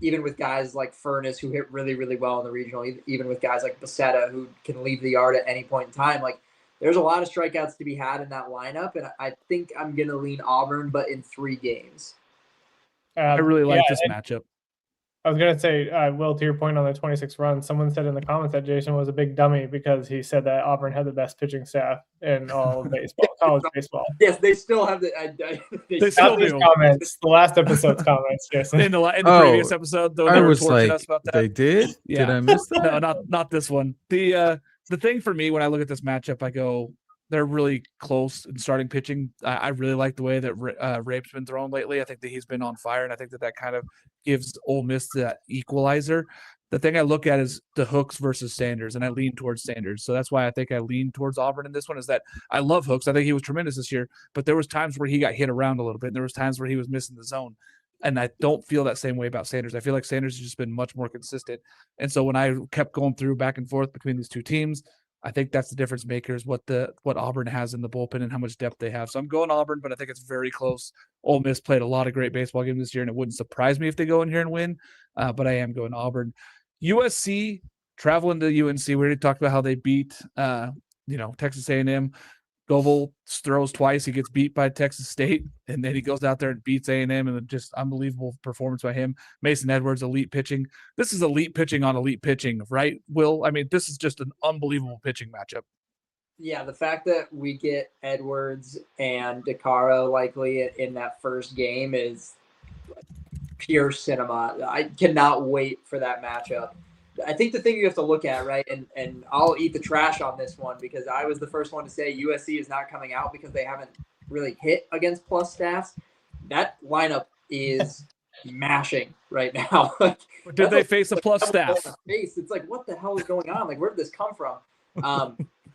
Even with guys like Furness who hit really, really well in the regional, even with guys like Becerra who can leave the yard at any point in time, like there's a lot of strikeouts to be had in that lineup. And I think I'm going to lean Auburn, but in 3 games. I really like this matchup. I was going to say, Will, to your point on the 26 runs, someone said in the comments that Jason was a big dummy because he said that Auburn had the best pitching staff in all of baseball, college baseball. Yes, they still have the they still do. Comments, the last episode's comments, Jason. In the previous episode, though, I was like, us about that. They did? Yeah. Did I miss that? No, not this one. The thing for me when I look at this matchup, I go, they're really close in starting pitching. I really like the way that Rabe's been thrown lately. I think that he's been on fire, and I think that kind of gives Ole Miss that equalizer. The thing I look at is the Hooks versus Sanders, and I lean towards Sanders. So that's why I think I lean towards Auburn in this one, is that I love Hooks. I think he was tremendous this year, but there was times where he got hit around a little bit, and there was times where he was missing the zone. And I don't feel that same way about Sanders. I feel like Sanders has just been much more consistent. And so when I kept going through back and forth between these 2 teams, I think that's the difference maker, is what Auburn has in the bullpen and how much depth they have. So I'm going Auburn, but I think it's very close. Ole Miss played a lot of great baseball games this year, and it wouldn't surprise me if they go in here and win. But I am going Auburn. USC traveling to UNC. We already talked about how they beat Texas A&M. Govil throws twice. He gets beat by Texas State, and then he goes out there and beats A&M, and just unbelievable performance by him. Mason Edwards, elite pitching. This is elite pitching on elite pitching, right, Will? I mean, this is just an unbelievable pitching matchup. Yeah, the fact that we get Edwards and DeCaro likely in that first game is pure cinema. I cannot wait for that matchup. I think the thing you have to look at, right, and I'll eat the trash on this one because I was the first one to say USC is not coming out because they haven't really hit against plus staffs. That lineup is mashing right now. Did they face a plus staff? It's like, what the hell is going on? Like, where did this come from?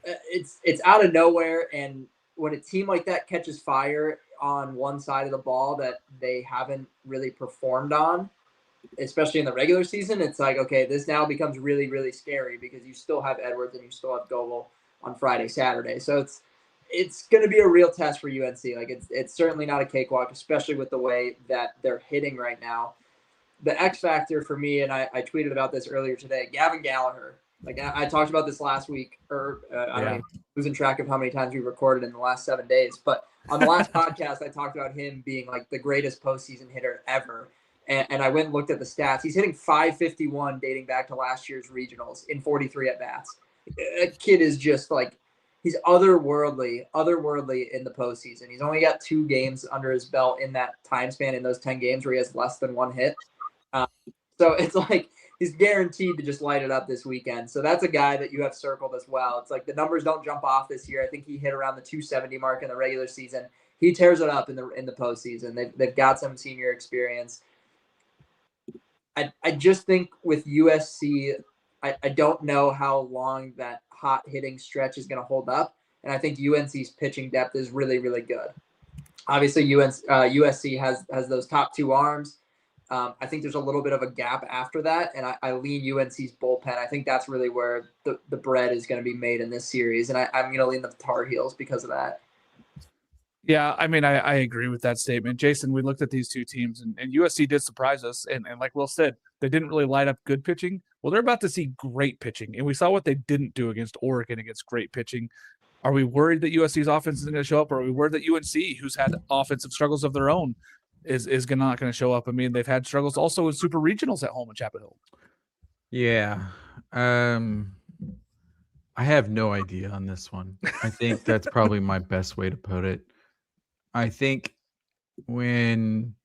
It's out of nowhere, and when a team like that catches fire, on one side of the ball that they haven't really performed on, especially in the regular season. It's like, okay, this now becomes really, really scary because you still have Edwards and you still have Goebel on Friday, Saturday. So it's going to be a real test for UNC. Like it's certainly not a cakewalk, especially with the way that they're hitting right now. The X factor for me, and I tweeted about this earlier today, Gavin Gallagher. Like I talked about this last week, or I don't even losing track of how many times we recorded in the last 7 days. But on the last podcast, I talked about him being like the greatest postseason hitter ever. And I went and looked at the stats. He's hitting .551 dating back to last year's regionals in 43 at-bats. That kid is just like, he's otherworldly in the postseason. He's only got 2 games under his belt in that time span in those 10 games where he has less than 1 hit. So it's like he's guaranteed to just light it up this weekend. So that's a guy that you have circled as well. It's like the numbers don't jump off this year. I think he hit around the 270 mark in the regular season. He tears it up in the postseason. They've got some senior experience. I just think with USC, I don't know how long that hot hitting stretch is going to hold up. And I think UNC's pitching depth is really, really good. Obviously, USC has those top 2 arms. I think there's a little bit of a gap after that, and I lean UNC's bullpen. I think that's really where the bread is going to be made in this series, and I'm going to lean the Tar Heels because of that. Yeah, I mean, I agree with that statement. Jason, we looked at these 2 teams, and USC did surprise us, and like Will said, they didn't really light up good pitching. Well, they're about to see great pitching, and we saw what they didn't do against Oregon against great pitching. Are we worried that USC's offense isn't going to show up, or are we worried that UNC, who's had offensive struggles of their own, is not going to show up? I mean, they've had struggles also with super regionals at home in Chapel Hill. Yeah. I have no idea on this one. I think that's probably my best way to put it. I think when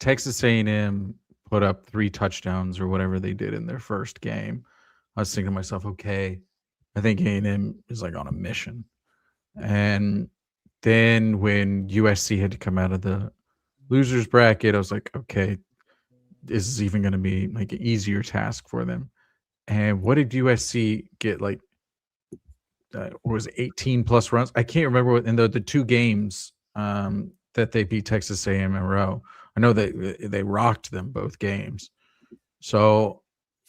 Texas A&M put up 3 touchdowns or whatever they did in their first game, I was thinking to myself, okay, I think A&M is like on a mission. And then when USC had to come out of the losers bracket, I was like, okay, this is even going to be like an easier task for them. And what did USC get? Like, was it 18 plus runs? I can't remember what in the 2 games that they beat Texas A&M in a row. I know they rocked them both games. So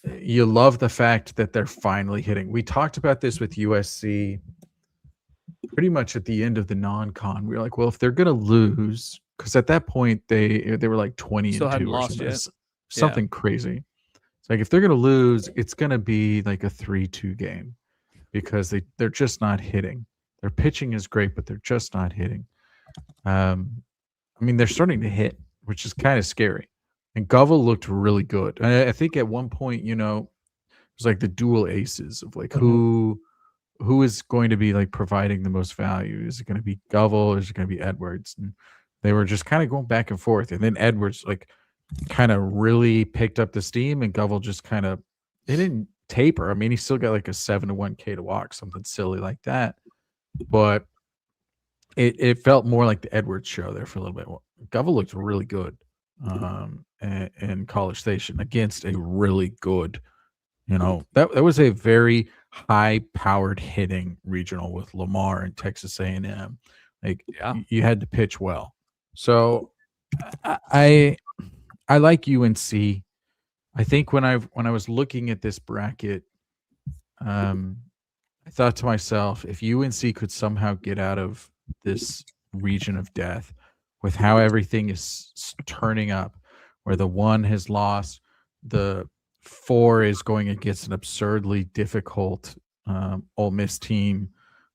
you love the fact that they're finally hitting. We talked about this with USC pretty much at the end of the non-con. We were like, well, if they're going to lose, because at that point they were like 20-2 or something crazy. It's like if they're going to lose, it's going to be like a 3-2 game because they're just not hitting. Their pitching is great, but they're just not hitting. I mean, they're starting to hit, which is kind of scary. And Goebel looked really good. I think at one point, it was like the dual aces of like who is going to be like providing the most value. Is it going to be Goebel? Is it going to be Edwards? And they were just kind of going back and forth. And then Edwards like kind of really picked up the steam, and Goebel just kind of, they didn't taper. I mean, he still got like a 7-1 K to walk, something silly like that. But it felt more like the Edwards show there for a little bit. Goebel looked really good in College Station against a really good, that was a very high-powered hitting regional with Lamar and Texas A&M. Like, you had to pitch well. So I like UNC. I think when I was looking at this bracket, I thought to myself, if UNC could somehow get out of this region of death with how everything is turning up, where the 1 has lost, the 4 is going against an absurdly difficult Ole Miss team.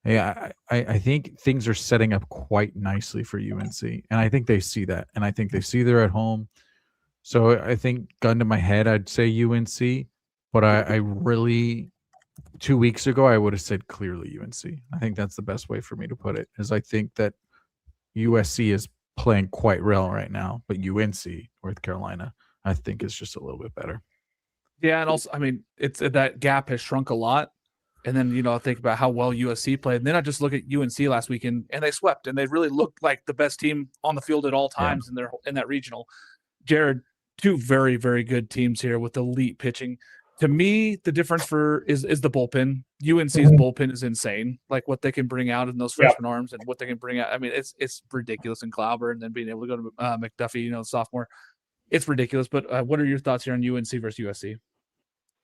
Yeah, I think things are setting up quite nicely for UNC, and I think they see that, and I think they see they're at home. So I think, gun to my head, I'd say UNC, but I really, 2 weeks ago, I would have said clearly UNC. I think that's the best way for me to put it, is I think that USC is playing quite well right now, but UNC, North Carolina, I think is just a little bit better. Yeah, and also, I mean, it's that gap has shrunk a lot. And then, I think about how well USC played. And then I just look at UNC last weekend, and they swept, and they really looked like the best team on the field at all times in that regional. Jared, 2 very, very good teams here with elite pitching. To me, the difference is the bullpen. UNC's bullpen is insane. Like what they can bring out in those freshman arms and what they can bring out. I mean, it's ridiculous. And Glauber, and then being able to go to McDuffie, sophomore, it's ridiculous. But what are your thoughts here on UNC versus USC?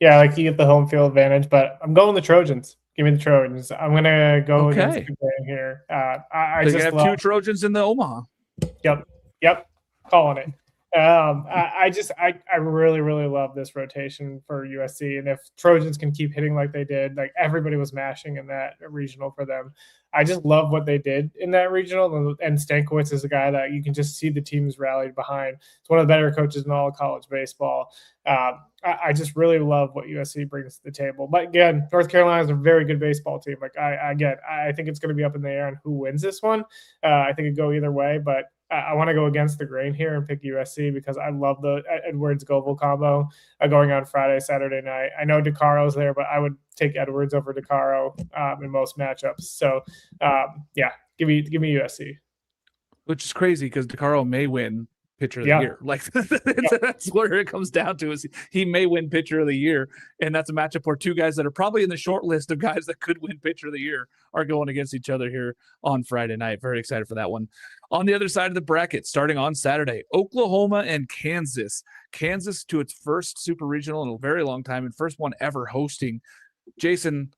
Yeah, like you get the home field advantage, but I'm going the Trojans. Give me the Trojans. I'm gonna go against the grain here. I just have two Trojans in the Omaha. Yep, calling it. I really, really love this rotation for USC, and if Trojans can keep hitting like they did, like everybody was mashing in that regional for them. I just love what they did in that regional, and Stankiewicz is a guy that you can just see the teams rallied behind. It's one of the better coaches in all of college baseball. I just really love what USC brings to the table. But again, North Carolina is a very good baseball team. Like I think it's going to be up in the air on who wins this one. I think it could go either way, but I want to go against the grain here and pick USC because I love the Edwards-Goebel combo going on Friday, Saturday night. I know DeCaro's there, but I would take Edwards over DeCaro in most matchups. So, give me USC. Which is crazy because DeCaro may win pitcher of the year. Like that's where it comes down to is he may win pitcher of the year. And that's a matchup where two guys that are probably in the short list of guys that could win pitcher of the year are going against each other here on Friday night. Very excited for that one. On the other side of the bracket, starting on Saturday, Oklahoma and Kansas. Kansas to its first super regional in a very long time and first one ever hosting. Jason,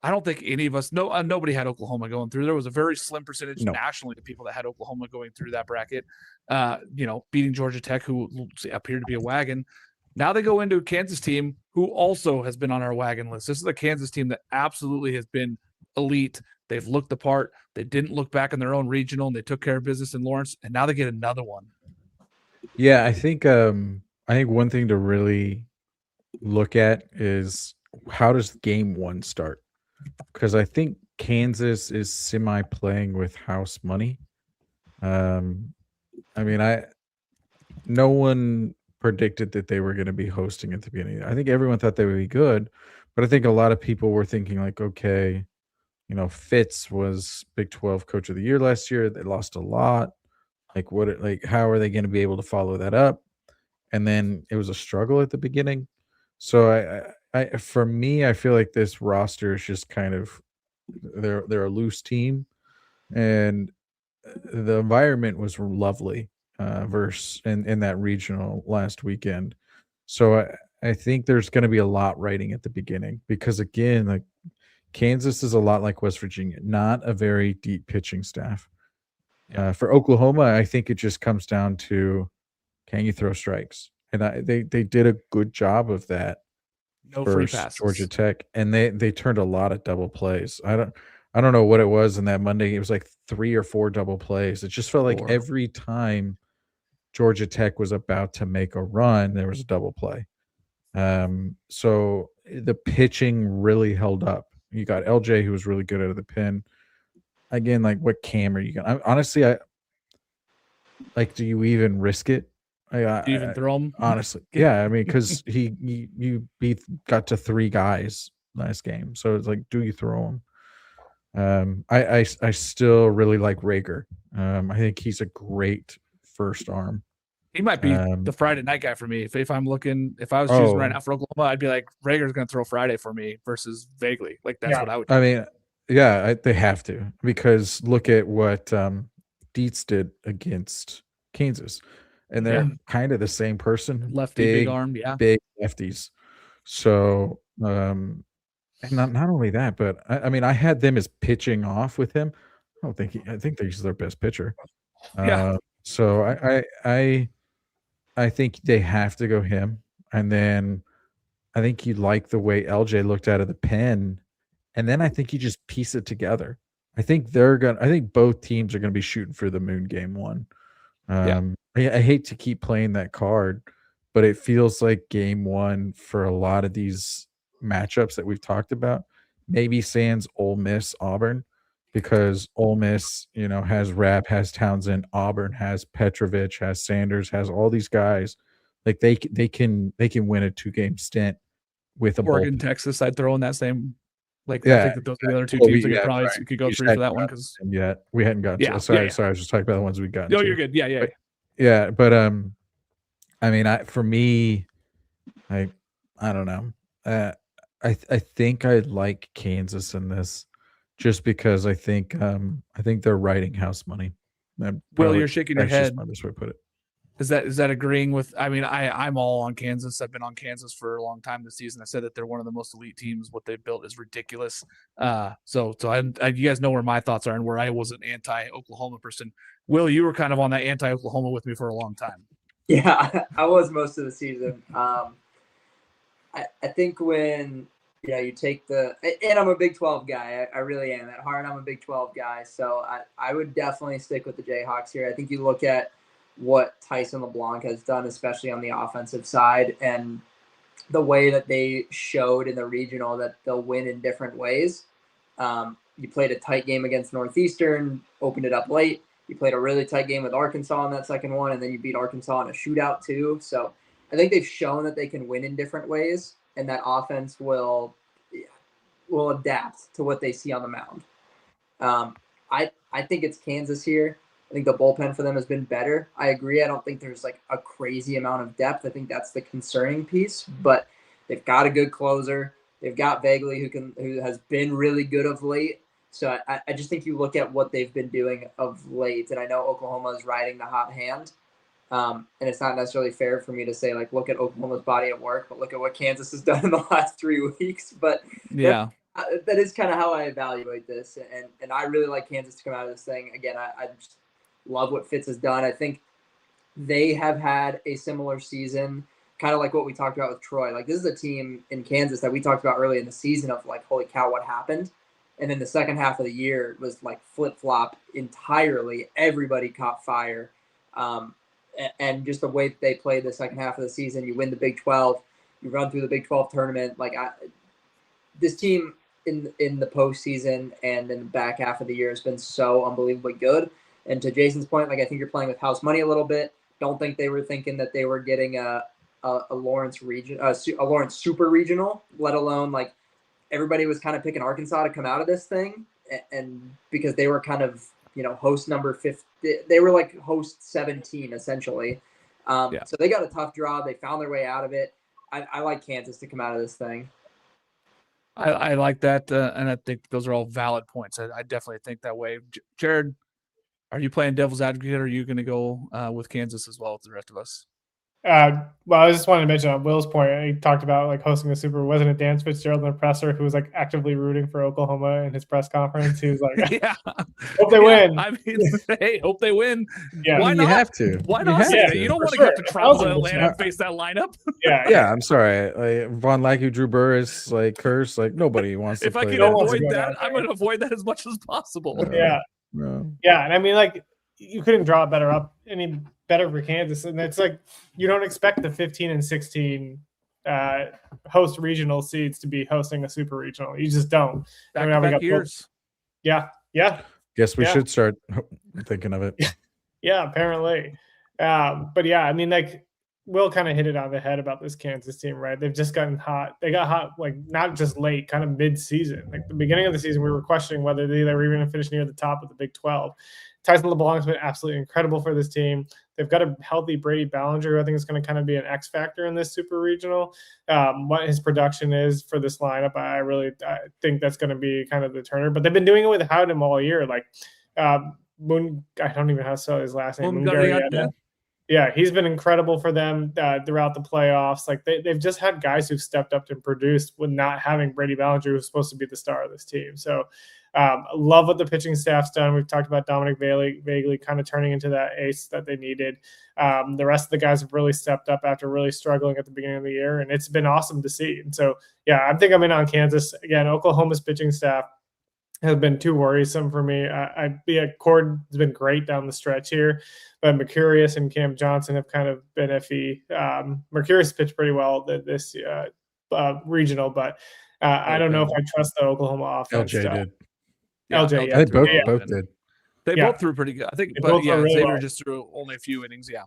I don't think any of us nobody had Oklahoma going through. There was a very slim percentage nationally of people that had Oklahoma going through that bracket, beating Georgia Tech, who appeared to be a wagon. Now they go into a Kansas team who also has been on our wagon list. This is a Kansas team that absolutely has been elite. They've looked the part. They didn't look back in their own regional, and they took care of business in Lawrence, and now they get another one. Yeah, I think one thing to really look at is how does game one start? Because I think Kansas is semi-playing with house money. No one predicted that they were going to be hosting at the beginning. I think everyone thought they would be good, but I think a lot of people were thinking like, okay, Fitz was Big 12 Coach of the Year last year. They lost a lot. How are they going to be able to follow that up? And then it was a struggle at the beginning. So for me, I feel like this roster is just kind of they're a loose team, and the environment was lovely versus in that regional last weekend. So I think there's going to be a lot riding at the beginning because again, like Kansas is a lot like West Virginia, not a very deep pitching staff. For Oklahoma, I think it just comes down to can you throw strikes, and they did a good job of that. No free passes. Georgia Tech, and they turned a lot of double plays. I don't know what it was in that Monday. It was like 3 or 4 double plays. It just felt like every time Georgia Tech was about to make a run, there was a double play. So the pitching really held up. You got LJ, who was really good out of the pen. Again, like what cam are you going? Honestly, do you even risk it? Do you even throw him? Honestly, yeah. I mean, because you got to 3 guys last game, so it's like, do you throw him? I still really like Rager. I think he's a great first arm. He might be the Friday night guy for me. If I'm looking, if I was choosing right now for Oklahoma, I'd be like Rager's going to throw Friday for me versus Vaguely. Like that's what I would do. I mean, yeah, they have to because look at what Dietz did against Kansas. And they're kind of the same person. Lefty, big arm, big lefties. So, and not only that, but I mean, I had them as pitching off with him. I think he's their best pitcher. So I think they have to go him, and then I think you like the way LJ looked out of the pen, and then I think you just piece it together. I think both teams are gonna be shooting for the moon game one. I hate to keep playing that card, but it feels like game one for a lot of these matchups that we've talked about. Maybe sans Ole Miss, Auburn, because Ole Miss, has Rapp, has Townsend, Auburn has Petrovich, has Sanders, has all these guys. Like they can win a 2-game stint with a Oregon, Texas. I'd throw in that same. I think that those are the other 2 teams that could go through for that one because we hadn't got to. Sorry, I was just talking about the ones we got. No, you're good. But I mean, for me, I don't know. I think I like Kansas in this, just because I think they're riding house money. Will, you're shaking your That's just head. my best way to put it. Is that agreeing with? I mean, I'm all on Kansas. I've been on Kansas for a long time this season. I said that they're one of the most elite teams. What they built is ridiculous. So you guys know where my thoughts are and where I was an anti-Oklahoma person. Will, you were kind of on that anti-Oklahoma with me for a long time. Yeah, I was most of the season. I think when you take and I'm a Big 12 guy. I really am at heart. I'm a Big 12 guy, so I would definitely stick with the Jayhawks here. I think you look at what Tyson LeBlanc has done, especially on the offensive side, and the way that they showed in the regional that they'll win in different ways. You played a tight game against Northeastern, opened it up late. You played a really tight game with Arkansas in that second one, and then you beat Arkansas in a shootout too. So I think they've shown that they can win in different ways, and that offense will adapt to what they see on the mound. I think it's Kansas here. I think the bullpen for them has been better. I agree. I don't think there's like a crazy amount of depth. I think that's the concerning piece, but they've got a good closer. They've got Bagley who has been really good of late. So I just think you look at what they've been doing of late, and I know Oklahoma is riding the hot hand. And it's not necessarily fair for me to say, like, look at Oklahoma's body of work, but look at what Kansas has done in the last 3 weeks. But yeah, that is kind of how I evaluate this. And I really like Kansas to come out of this thing. Again, I just love what Fitz has done. I think they have had a similar season, kind of like what we talked about with Troy. Like, this is a team in Kansas that we talked about early in the season of, like, holy cow, what happened? And then the second half of the year was like flip-flop entirely. Everybody caught fire. And just the way that they played the second half of the season, you win the Big 12, you run through the Big 12 tournament. Like, this team in the postseason and in the back half of the year has been so unbelievably good. And to Jason's point, like, I think you're playing with house money a little bit. Don't think they were thinking that they were getting a Lawrence Super Regional, let alone, like, everybody was kind of picking Arkansas to come out of this thing, and because they were kind of, host number 50, they were like host 17 essentially. So they got a tough draw. They found their way out of it. I like Kansas to come out of this thing. I like that, and I think those are all valid points. I definitely think that way. Jared, are you playing devil's advocate, or are you going to go with Kansas as well as the rest of us? Well, I just wanted to mention on Will's point, he talked about like hosting a Super. Wasn't it Dan Fitzgerald in the presser who was like actively rooting for Oklahoma in his press conference? He was like, hope they win. I mean, hey, hope they win. Yeah, why not? You have to. Why not? You don't want to have to travel to Atlanta and face that lineup. Yeah. I'm sorry. Like, Von Lackey, Drew Burris, like Curse, like nobody wants to. If I play can avoid that, I'm going to avoid that as much as possible. Yeah. And I mean, like, you couldn't draw it any better for Kansas, and it's like you don't expect the 15 and 16 host regional seeds to be hosting a super regional. You just don't. Back years. Yeah. Guess we should start thinking of it. Yeah, apparently. But yeah, I mean, like, Will kind of hit it on the head about this Kansas team, right? They've just gotten hot. They got hot, like, not just late, kind of mid-season. Like, the beginning of the season, we were questioning whether they were even going to finish near the top of the Big 12. Tyson LeBlanc's been absolutely incredible for this team. They've got a healthy Brady Ballinger, who I think is going to kind of be an X factor in this super regional. What his production is for this lineup, I think that's going to be kind of the turner. But they've been doing it without him all year. Like, I don't even know how to spell his last name. Yeah, he's been incredible for them throughout the playoffs. Like, they've just had guys who've stepped up and produced with not having Brady Ballinger, who's supposed to be the star of this team. So love what the pitching staff's done. We've talked about Dominic Bagley kind of turning into that ace that they needed. The rest of the guys have really stepped up after really struggling at the beginning of the year, and it's been awesome to see. And so, yeah, I think I'm in on Kansas. Again, Oklahoma's pitching staff has been too worrisome for me. Cord has been great down the stretch here, but Mercurius and Cam Johnson have kind of been iffy. Mercurius pitched pretty well this regional, but I don't know if I trust the Oklahoma offense. LJ did. LJ, they both did. They both threw pretty good. I think, Xavier just threw only a few innings. Yeah.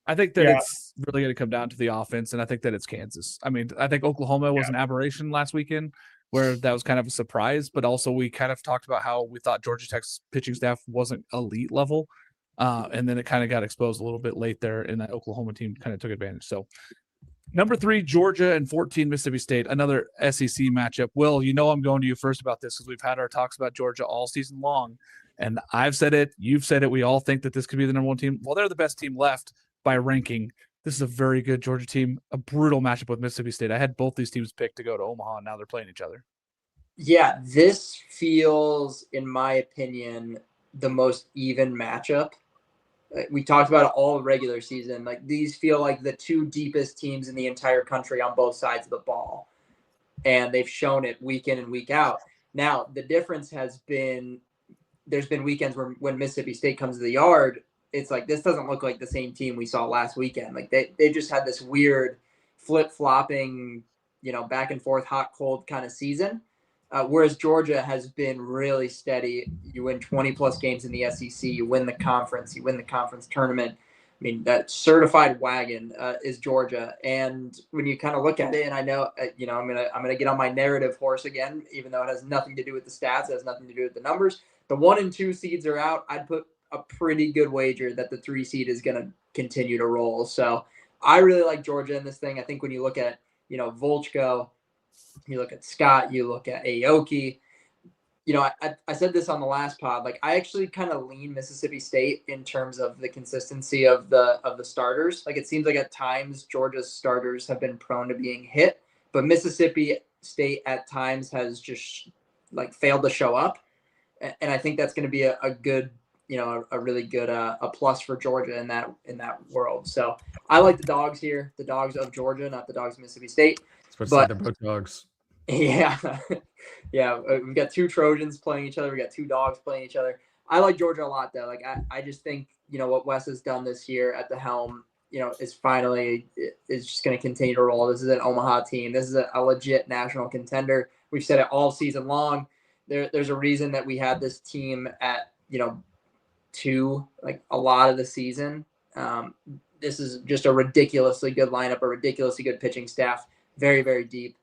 I think that it's really going to come down to the offense, and I think that it's Kansas. I mean, I think Oklahoma was an aberration last weekend, where that was kind of a surprise, but also we kind of talked about how we thought Georgia Tech's pitching staff wasn't elite level. And then it kind of got exposed a little bit late there, and that Oklahoma team kind of took advantage. So Number 3, Georgia, and 14, Mississippi State, another SEC matchup. Will, I'm going to you first about this because we've had our talks about Georgia all season long, and I've said it, you've said it, we all think that this could be the number 1 team. Well, they're the best team left by ranking. This is a very good Georgia team, a brutal matchup with Mississippi State. I had both these teams picked to go to Omaha, and now they're playing each other. Yeah, this feels, in my opinion, the most even matchup. We talked about it all regular season. Like, these feel like the 2 deepest teams in the entire country on both sides of the ball. And they've shown it week in and week out. Now, the difference has been there's been weekends where when Mississippi State comes to the Yard, it's like, this doesn't look like the same team we saw last weekend. Like, they just had this weird flip-flopping, back and forth, hot, cold kind of season. Whereas Georgia has been really steady. You win 20-plus games in the SEC. You win the conference. You win the conference tournament. I mean, that certified wagon is Georgia. And when you kind of look at it, and I know, I'm gonna get on my narrative horse again, even though it has nothing to do with the stats. It has nothing to do with the numbers. The 1 and 2 seeds are out. I'd put a pretty good wager that the 3 seed is going to continue to roll. So I really like Georgia in this thing. I think when you look at, Volchko, you look at Scott, you look at Aoki, I said this on the last pod, like, I actually kind of lean Mississippi State in terms of the consistency of the starters. Like, it seems like at times Georgia's starters have been prone to being hit, but Mississippi State at times has just like failed to show up. And I think that's going to be a good, a really good a plus for Georgia in that world. So I like the dogs here, the dogs of Georgia, not the dogs of Mississippi State. But they're both dogs. Yeah. Yeah. We've got 2 Trojans playing each other. We got 2 dogs playing each other. I like Georgia a lot, though. Like, I just think, what Wes has done this year at the helm, is just going to continue to roll. This is an Omaha team. This is a legit national contender. We've said it all season long. There's a reason that we had this team at, 2, like, a lot of the season. This is just a ridiculously good lineup, a ridiculously good pitching staff, very, very deep.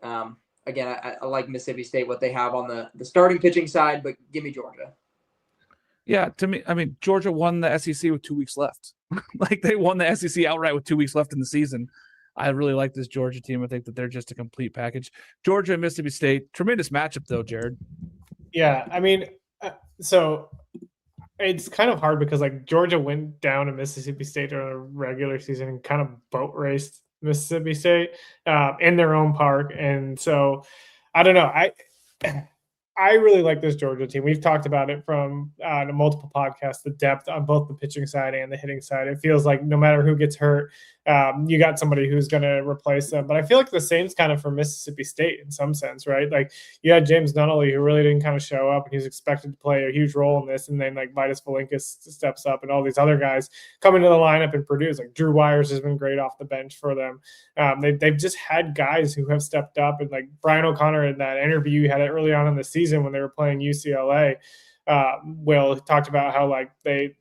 Again, I like Mississippi State, what they have on the starting pitching side, but give me Georgia. Yeah, to me, I mean, Georgia won the SEC with 2 weeks left. Like, they won the SEC outright with 2 weeks left in the season. I really like this Georgia team. I think that they're just a complete package. Georgia and Mississippi State, tremendous matchup, though, Jared. Yeah, I mean, so it's kind of hard because, like, Georgia went down to Mississippi State during the regular season and kind of boat raced Mississippi State in their own park. And so I don't know. I really like this Georgia team. We've talked about it from multiple podcasts, the depth on both the pitching side and the hitting side. It feels like no matter who gets hurt, you got somebody who's going to replace them. But I feel like the same's kind of for Mississippi State in some sense, right? Like, you had James Nunnally, who really didn't kind of show up, and he's expected to play a huge role in this. And then, like, Vitus Valinkas steps up, and all these other guys come into the lineup and produce. Like, Drew Wires has been great off the bench for them. They've just had guys who have stepped up. And, like, Brian O'Connor in that interview you had it early on in the season when they were playing UCLA, Will talked about how, like,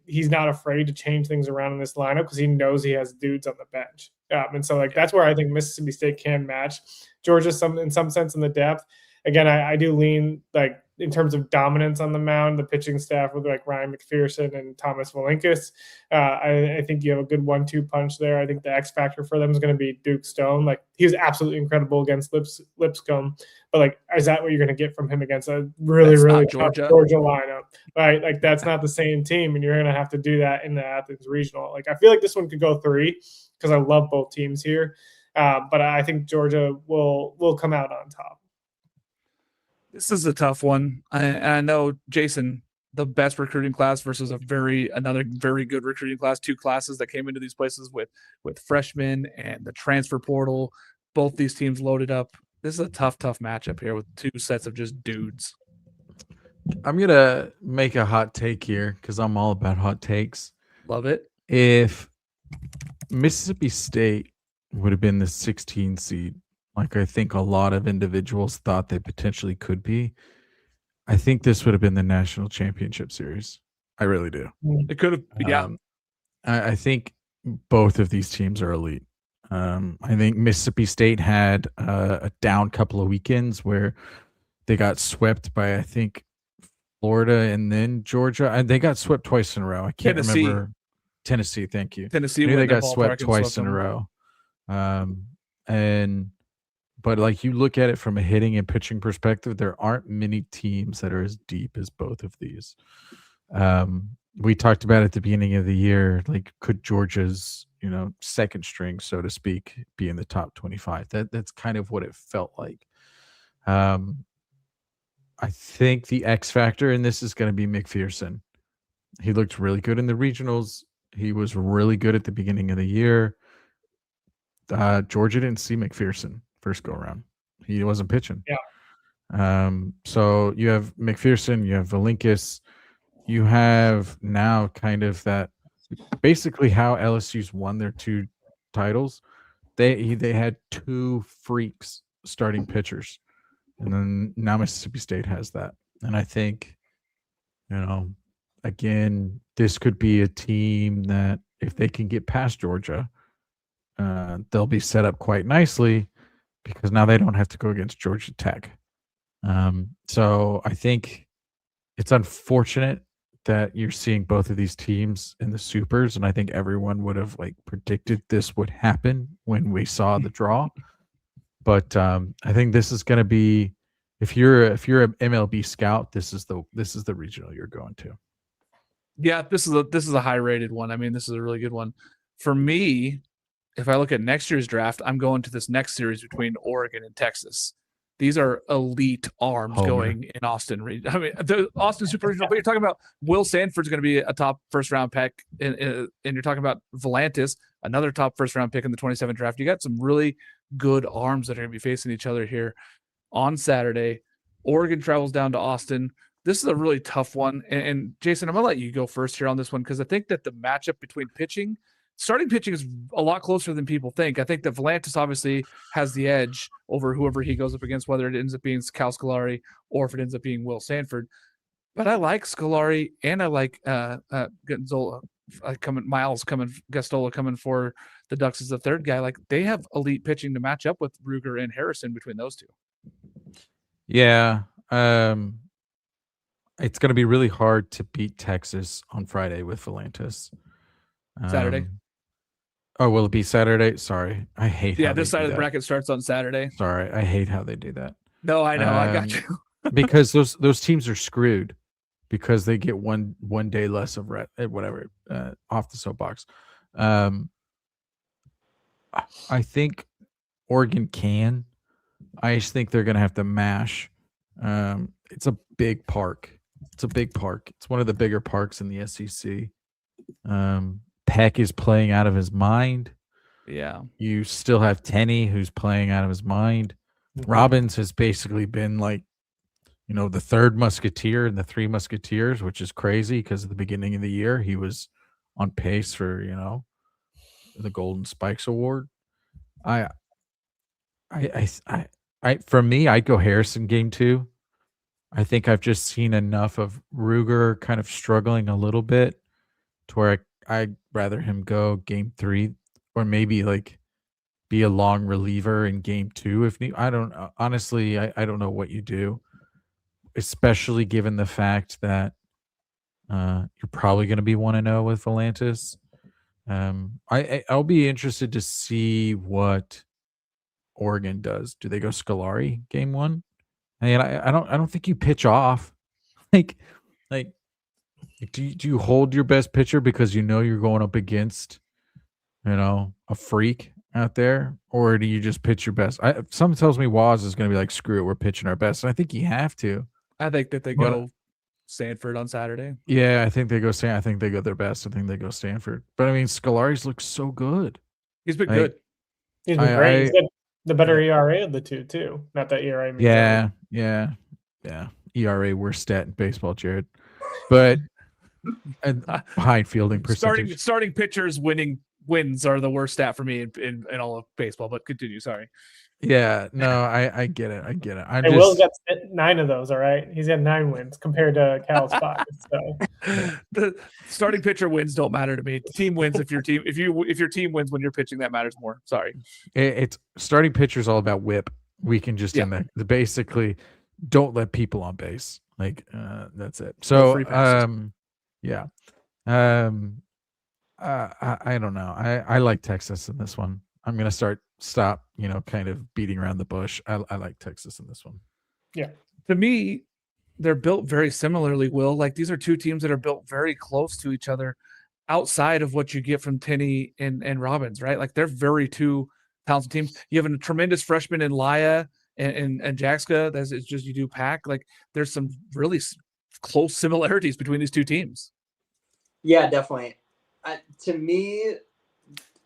he's not afraid to change things around in this lineup because he knows he has dudes on the bench. And so, like, that's where I think Mississippi State can match Georgia in some sense in the depth. Again, I do lean, like, in terms of dominance on the mound, the pitching staff with, like, Ryan McPherson and Thomas Valinkas. I think you have a good 1-2 punch there. I think the X factor for them is going to be Duke Stone. Like, he was absolutely incredible against Lipscomb, but, like, is that what you're going to get from him against a really tough Georgia lineup? Right? Like, that's not the same team, and you're going to have to do that in the Athens Regional. Like, I feel like this one could go 3 because I love both teams here, but I think Georgia will come out on top. This is a tough one. I know, Jason, the best recruiting class versus another very good recruiting class, 2 classes that came into these places with freshmen and the transfer portal. Both these teams loaded up. This is a tough matchup here with 2 sets of just dudes. I'm going to make a hot take here because I'm all about hot takes. Love it. If Mississippi State would have been the 16 seed, like I think a lot of individuals thought they potentially could be, I think this would have been the national championship series. I really do. It could have, yeah. I think both of these teams are elite. I think Mississippi State had a down couple of weekends where they got swept by, I think, Florida and then Georgia. And they got swept twice in a row. I can't remember. Tennessee, thank you. Tennessee, they got swept twice in a row. But like you look at it from a hitting and pitching perspective, there aren't many teams that are as deep as both of these. We talked about at the beginning of the year, like could Georgia's, second string, so to speak, be in the top 25? That's kind of what it felt like. I think the X factor in this is going to be McPherson. He looked really good in the regionals. He was really good at the beginning of the year. Georgia didn't see McPherson first go around. He wasn't pitching. Yeah. So you have McPherson, you have Valinkis, you have now kind of that basically how LSU's won their 2 titles. They had 2 freaks starting pitchers. And then now Mississippi State has that. And I think, again, this could be a team that if they can get past Georgia, they'll be set up quite nicely because now they don't have to go against Georgia Tech. So I think it's unfortunate that you're seeing both of these teams in the supers, and I think everyone would have predicted this would happen when we saw the draw. But I think this is going to be, if you're an MLB scout, this is the regional you're going to. Yeah, this is a high rated one. I mean, this is a really good one for me. If I look at next year's draft, I'm going to this next series between Oregon and Texas. These are elite arms going in Austin. I mean, the Austin Super Regional, but you're talking about Will Sanford's going to be a top first-round pick, and you're talking about Volantis, another top first-round pick in the 27th draft. You got some really good arms that are going to be facing each other here on Saturday. Oregon travels down to Austin. This is a really tough one. And Jason, I'm going to let you go first here on this one because I think that the matchup between starting pitching is a lot closer than people think. I think that Volantis obviously has the edge over whoever he goes up against, whether it ends up being Cal Scolari or if it ends up being Will Sanford. But I like Scolari and I like Gastola coming for the Ducks as the third guy. Like they have elite pitching to match up with Ruger and Harrison between those two. Yeah. It's going to be really hard to beat Texas on Friday with Volantis. Saturday. Oh, will it be Saturday? Sorry. I hate how this side of the bracket starts on Saturday. Sorry. I hate how they do that. No, I know. I got you. Because those teams are screwed because they get one day less of whatever off the soapbox. I think Oregon can. I just think they're going to have to mash. It's a big park. It's one of the bigger parks in the SEC. Peck is playing out of his mind. Yeah. You still have Tenney who's playing out of his mind. Robbins has basically been the third musketeer in the Three Musketeers, which is crazy because at the beginning of the year he was on pace for, the Golden Spikes Award. For me, I'd go Harrison game 2. I think I've just seen enough of Ruger kind of struggling a little bit to where I'd rather him go game 3 or maybe be a long reliever in game 2 if need. I don't honestly. I don't know what you do, especially given the fact that you're probably going to be 1-0 with Volantis. I'll be interested to see what Oregon does. Do they go Scolari game 1? I don't think you pitch off. Do you hold your best pitcher because you're going up against a freak out there, or do you just pitch your best? Something tells me Waz is going to be screw it, we're pitching our best, and I think you have to. I think that they go Sanford on Saturday. Yeah, I think they go I think they go their best. I think they go Stanford. But I mean, Scolari's looks so good. He's been good. He's been great. He's got the better ERA of the two too. Not that ERA. Yeah. ERA worst stat in baseball, Jared. But high fielding percentage. Starting pitchers wins are the worst stat for me in all of baseball. But continue. Sorry. Yeah, no, I get it. Will's got 9 of those. All right, he's got 9 wins compared to Cal's 5. So the starting pitcher wins don't matter to me. Team wins if your team wins when you're pitching, that matters more. Sorry, it's starting pitcher is all about whip. We can just in there basically don't let people on base. That's it. So I don't know. I like Texas in this one. I'm going to stop, kind of beating around the bush. I like Texas in this one. Yeah. To me, they're built very similarly, Will. Like, these are two teams that are built very close to each other outside of what you get from Tenney and Robbins, right? Like, they're very two talented teams. You have a tremendous freshman in Laya and Jaxka. That's it's just you do pack. Like, there's some really close similarities between these two teams. Yeah, definitely. To me,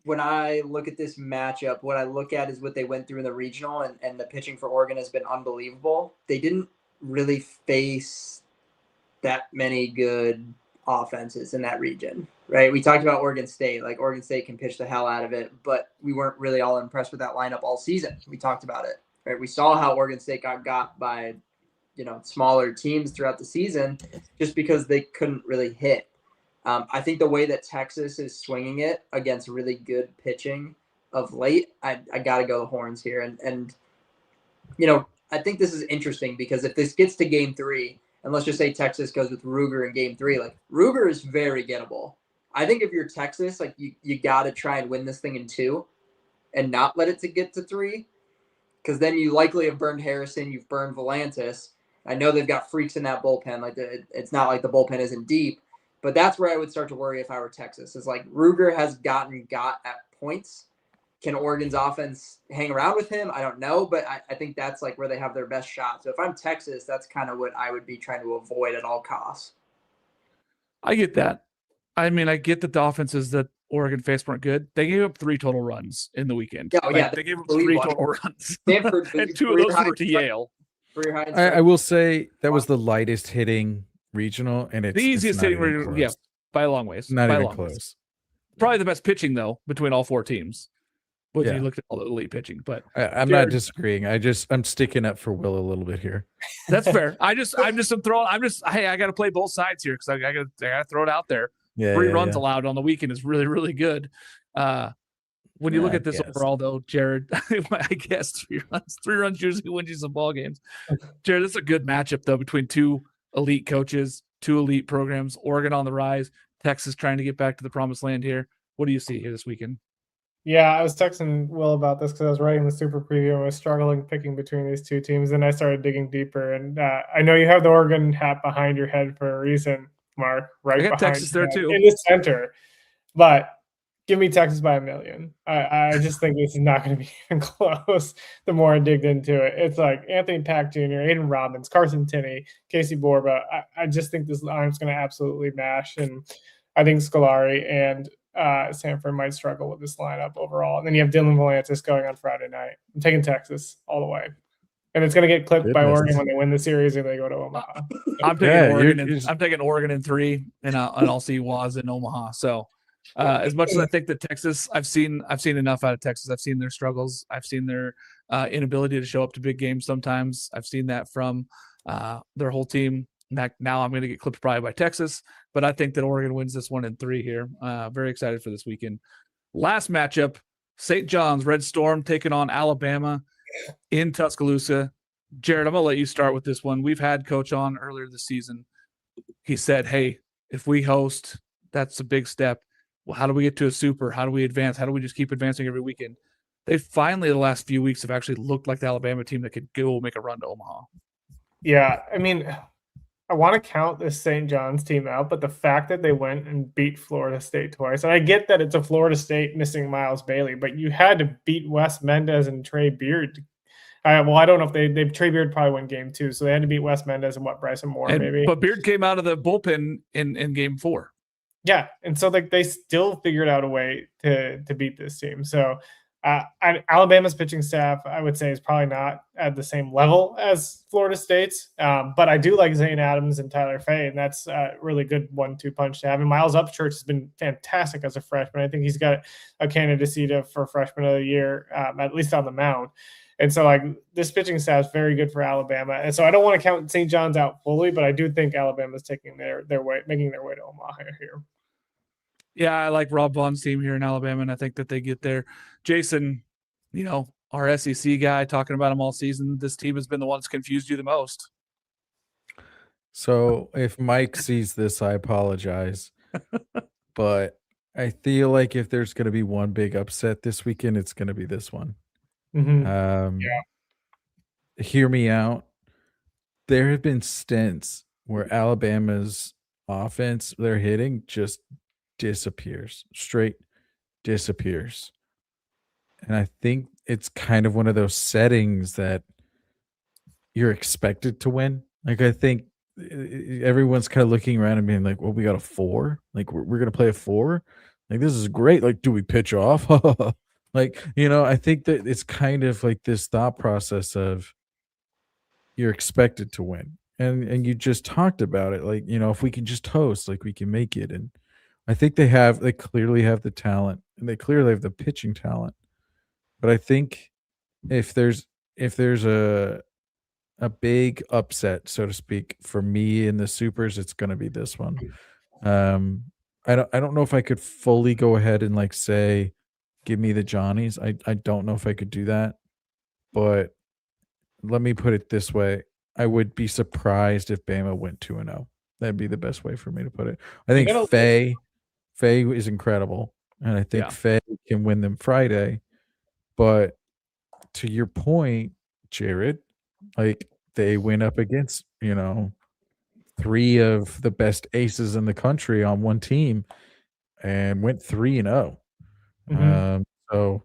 when I look at this matchup, what I look at is what they went through in the regional, and the pitching for Oregon has been unbelievable. They didn't really face that many good offenses in that region, right? We talked about Oregon State. Like, Oregon State can pitch the hell out of it, but we weren't really all impressed with that lineup all season. We talked about it, right? We saw how Oregon State got by, smaller teams throughout the season just because they couldn't really hit. I think the way that Texas is swinging it against really good pitching of late, I got to go the Horns here. And I think this is interesting because if this gets to game 3, and let's just say Texas goes with Ruger in game 3, like, Ruger is very gettable. I think if you're Texas, like, you got to try and win this thing in 2 and not let it get to 3, because then you likely have burned Harrison, you've burned Volantis. I know they've got freaks in that bullpen. Like, it's not like the bullpen isn't deep. But that's where I would start to worry if I were Texas. Is like, Ruger has got at points. Can Oregon's offense hang around with him? I don't know, but I think that's like where they have their best shot. So if I'm Texas, that's kind of what I would be trying to avoid at all costs. I get that. I mean, I get that the offenses that Oregon faced weren't good. They gave up 3 total runs in the weekend. Oh, yeah, they gave up 3 total runs. Stanford, and 2 of those were to Yale. I will say that was the lightest hitting regional, and it's the easiest hitting regional, yeah, by a long ways. Not by even close. Probably the best pitching though between all 4 teams. When Yeah. you looked at all the elite pitching, but I'm not disagreeing. I'm sticking up for Will a little bit here. That's fair. I got to play both sides here because I got to throw it out there. Yeah, 3 runs allowed on the weekend is really, really good. When you look at this overall, though, Jared, I guess 3 runs. 3 runs usually wins you some ball games. Jared, this is a good matchup though between 2 elite coaches, 2 elite programs. Oregon on the rise, Texas trying to get back to the promised land here. What do you see here this weekend? Yeah, I was texting Will about this because I was writing the super preview and I was struggling picking between these 2 teams. Then I started digging deeper, and I know you have the Oregon hat behind your head for a reason, Mark. Right, I got behind Texas there too, in the center. But give me Texas by 1,000,000. I just think this is not going to be even close. The more I digged into it, it's like Anthony Pack Jr., Aiden Robbins, Carson Tenney, Casey Borba. I just think this lineup's going to absolutely mash, and I think Scolari and Sanford might struggle with this lineup overall. And then you have Dylan Volantis going on Friday night. I'm taking Texas all the way. And it's going to get clipped by Oregon when they win the series and they go to Omaha. I'm taking Oregon. I'm taking Oregon in 3, and I'll see Waz in Omaha. So as much as I think that Texas, I've seen enough out of Texas. I've seen their struggles. I've seen their inability to show up to big games sometimes. I've seen that from their whole team. Now I'm going to get clipped probably by Texas, but I think that Oregon wins this one in 3 here. Very excited for this weekend. Last matchup, St. John's Red Storm taking on Alabama in Tuscaloosa. Jared, I'm going to let you start with this one. We've had Coach on earlier this season. He said, hey, if we host, that's a big step. Well, how do we get to a super? How do we advance? How do we just keep advancing every weekend? They finally, the last few weeks, have actually looked like the Alabama team that could go make a run to Omaha. Yeah, I mean, I want to count this St. John's team out, but the fact that they went and beat Florida State twice, and I get that it's a Florida State missing Miles Bailey, but you had to beat Wes Mendez and Trey Beard. I don't know if they Trey Beard probably won game 2, so they had to beat Wes Mendez and Bryson Moore maybe. But Beard came out of the bullpen in game 4. Yeah, and so they still figured out a way to beat this team. So Alabama's pitching staff, I would say, is probably not at the same level as Florida State's, but I do like Zane Adams and Tyler Fay, and that's a really good 1-2 punch to have. And Miles Upchurch has been fantastic as a freshman. I think he's got a candidacy for freshman of the year, at least on the mound. And so, like, this pitching staff is very good for Alabama. And so I don't want to count St. John's out fully, but I do think Alabama's taking their way, making their way to Omaha here. Yeah, I like Rob Vaughn's team here in Alabama, and I think that they get there. Jason, our SEC guy, talking about him all season, this team has been the one that's confused you the most. So if Mike sees this, I apologize. But I feel like if there's going to be one big upset this weekend, it's going to be this one. Mhm. Hear me out. There have been stints where Alabama's offense they're hitting just disappears, straight disappears. And I think it's kind of one of those settings that you're expected to win. Like, I think everyone's kind of looking around and being like, well, we got a 4. Like, we're going to play a 4. Like, this is great. Like, do we pitch off? Like, I think that it's kind of like this thought process of you're expected to win. And you just talked about it. Like, if we can just host, like, we can make it. And I think they clearly have the talent, and they clearly have the pitching talent. But I think if there's a big upset, so to speak, for me in the supers, it's going to be this one. I don't know if I could fully go ahead and like say, give me the Johnnies. I don't know if I could do that, but let me put it this way: I would be surprised if Bama went 2-0. That'd be the best way for me to put it. I think Faye is incredible, and I think Faye can win them Friday. But to your point, Jared, like they went up against, 3 of the best aces in the country on one team and went 3-0. So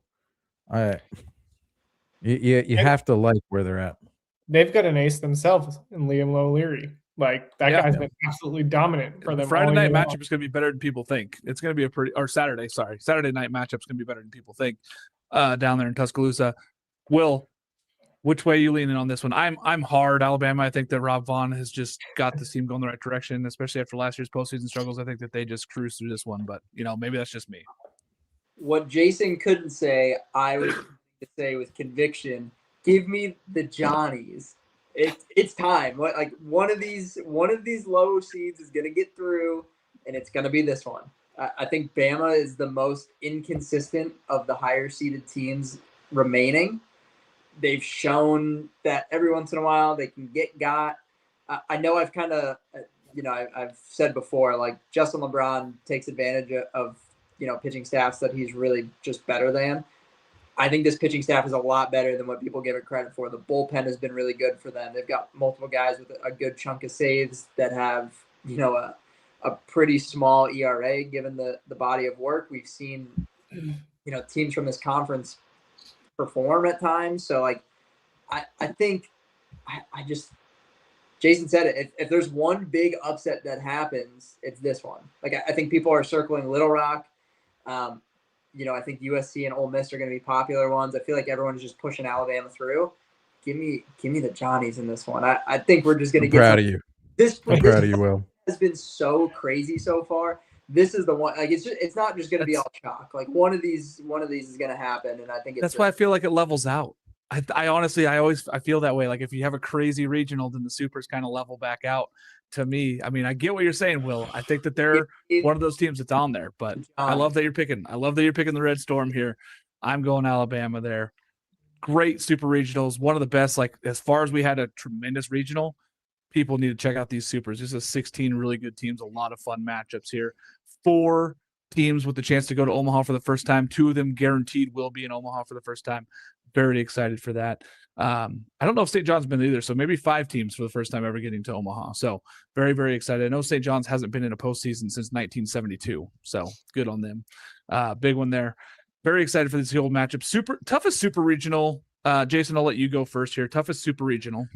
you have to like where they're at. They've got an ace themselves in Liam O'Leary. Like that guy's been absolutely dominant for them. Friday night matchup is going to be better than people think. It's going to be Saturday night matchup is going to be better than people think down there in Tuscaloosa. Will, which way are you leaning on this one? I'm hard Alabama. I think that Rob Vaughn has just got this team going the right direction, especially after last year's postseason struggles. I think that they just cruise through this one, but maybe that's just me. What Jason couldn't say, I would say with conviction. Give me the Johnnies. It's time. Like one of these low seeds is gonna get through, and it's gonna be this one. I think Bama is the most inconsistent of the higher seeded teams remaining. They've shown that every once in a while they can get got. I know I've kind of, I've said before, like Justin LeBron takes advantage of, pitching staffs that he's really just better than. I think this pitching staff is a lot better than what people give it credit for. The bullpen has been really good for them. They've got multiple guys with a good chunk of saves that have, a pretty small ERA given the body of work. We've seen, teams from this conference perform at times. So like, I think I just, Jason said it. If there's one big upset that happens, it's this one. Like I think people are circling Little Rock. I think USC and Ole Miss are going to be popular ones. I feel like everyone's just pushing Alabama through. Give me the Johnnies in this one. I think we're just going to get. Proud of you. I'm proud of you, Will. Has been so crazy so far. This is the one. Like it's not just going to be all chalk. Like one of these is going to happen, and I think that's why I feel like it levels out. I honestly, I feel that way. Like if you have a crazy regional, then the supers kind of level back out. To me, I mean, I get what you're saying, Will. I think that they're one of those teams that's on there, but I love that you're picking. I love that you're picking the Red Storm here. I'm going Alabama there. Great super regionals, one of the best. Like as far as we had a tremendous regional, people need to check out these supers. This is 16 really good teams, a lot of fun matchups here. 4 teams with the chance to go to Omaha for the first time. 2 of them guaranteed will be in Omaha for the first time. Very excited for that. I don't know if St. John's been either, so maybe 5 teams for the first time ever getting to Omaha. So very, very excited. I know St. John's hasn't been in a postseason since 1972, so good on them. Big one there. Very excited for this whole matchup. Toughest super regional. Jason, I'll let you go first here. Toughest super regional.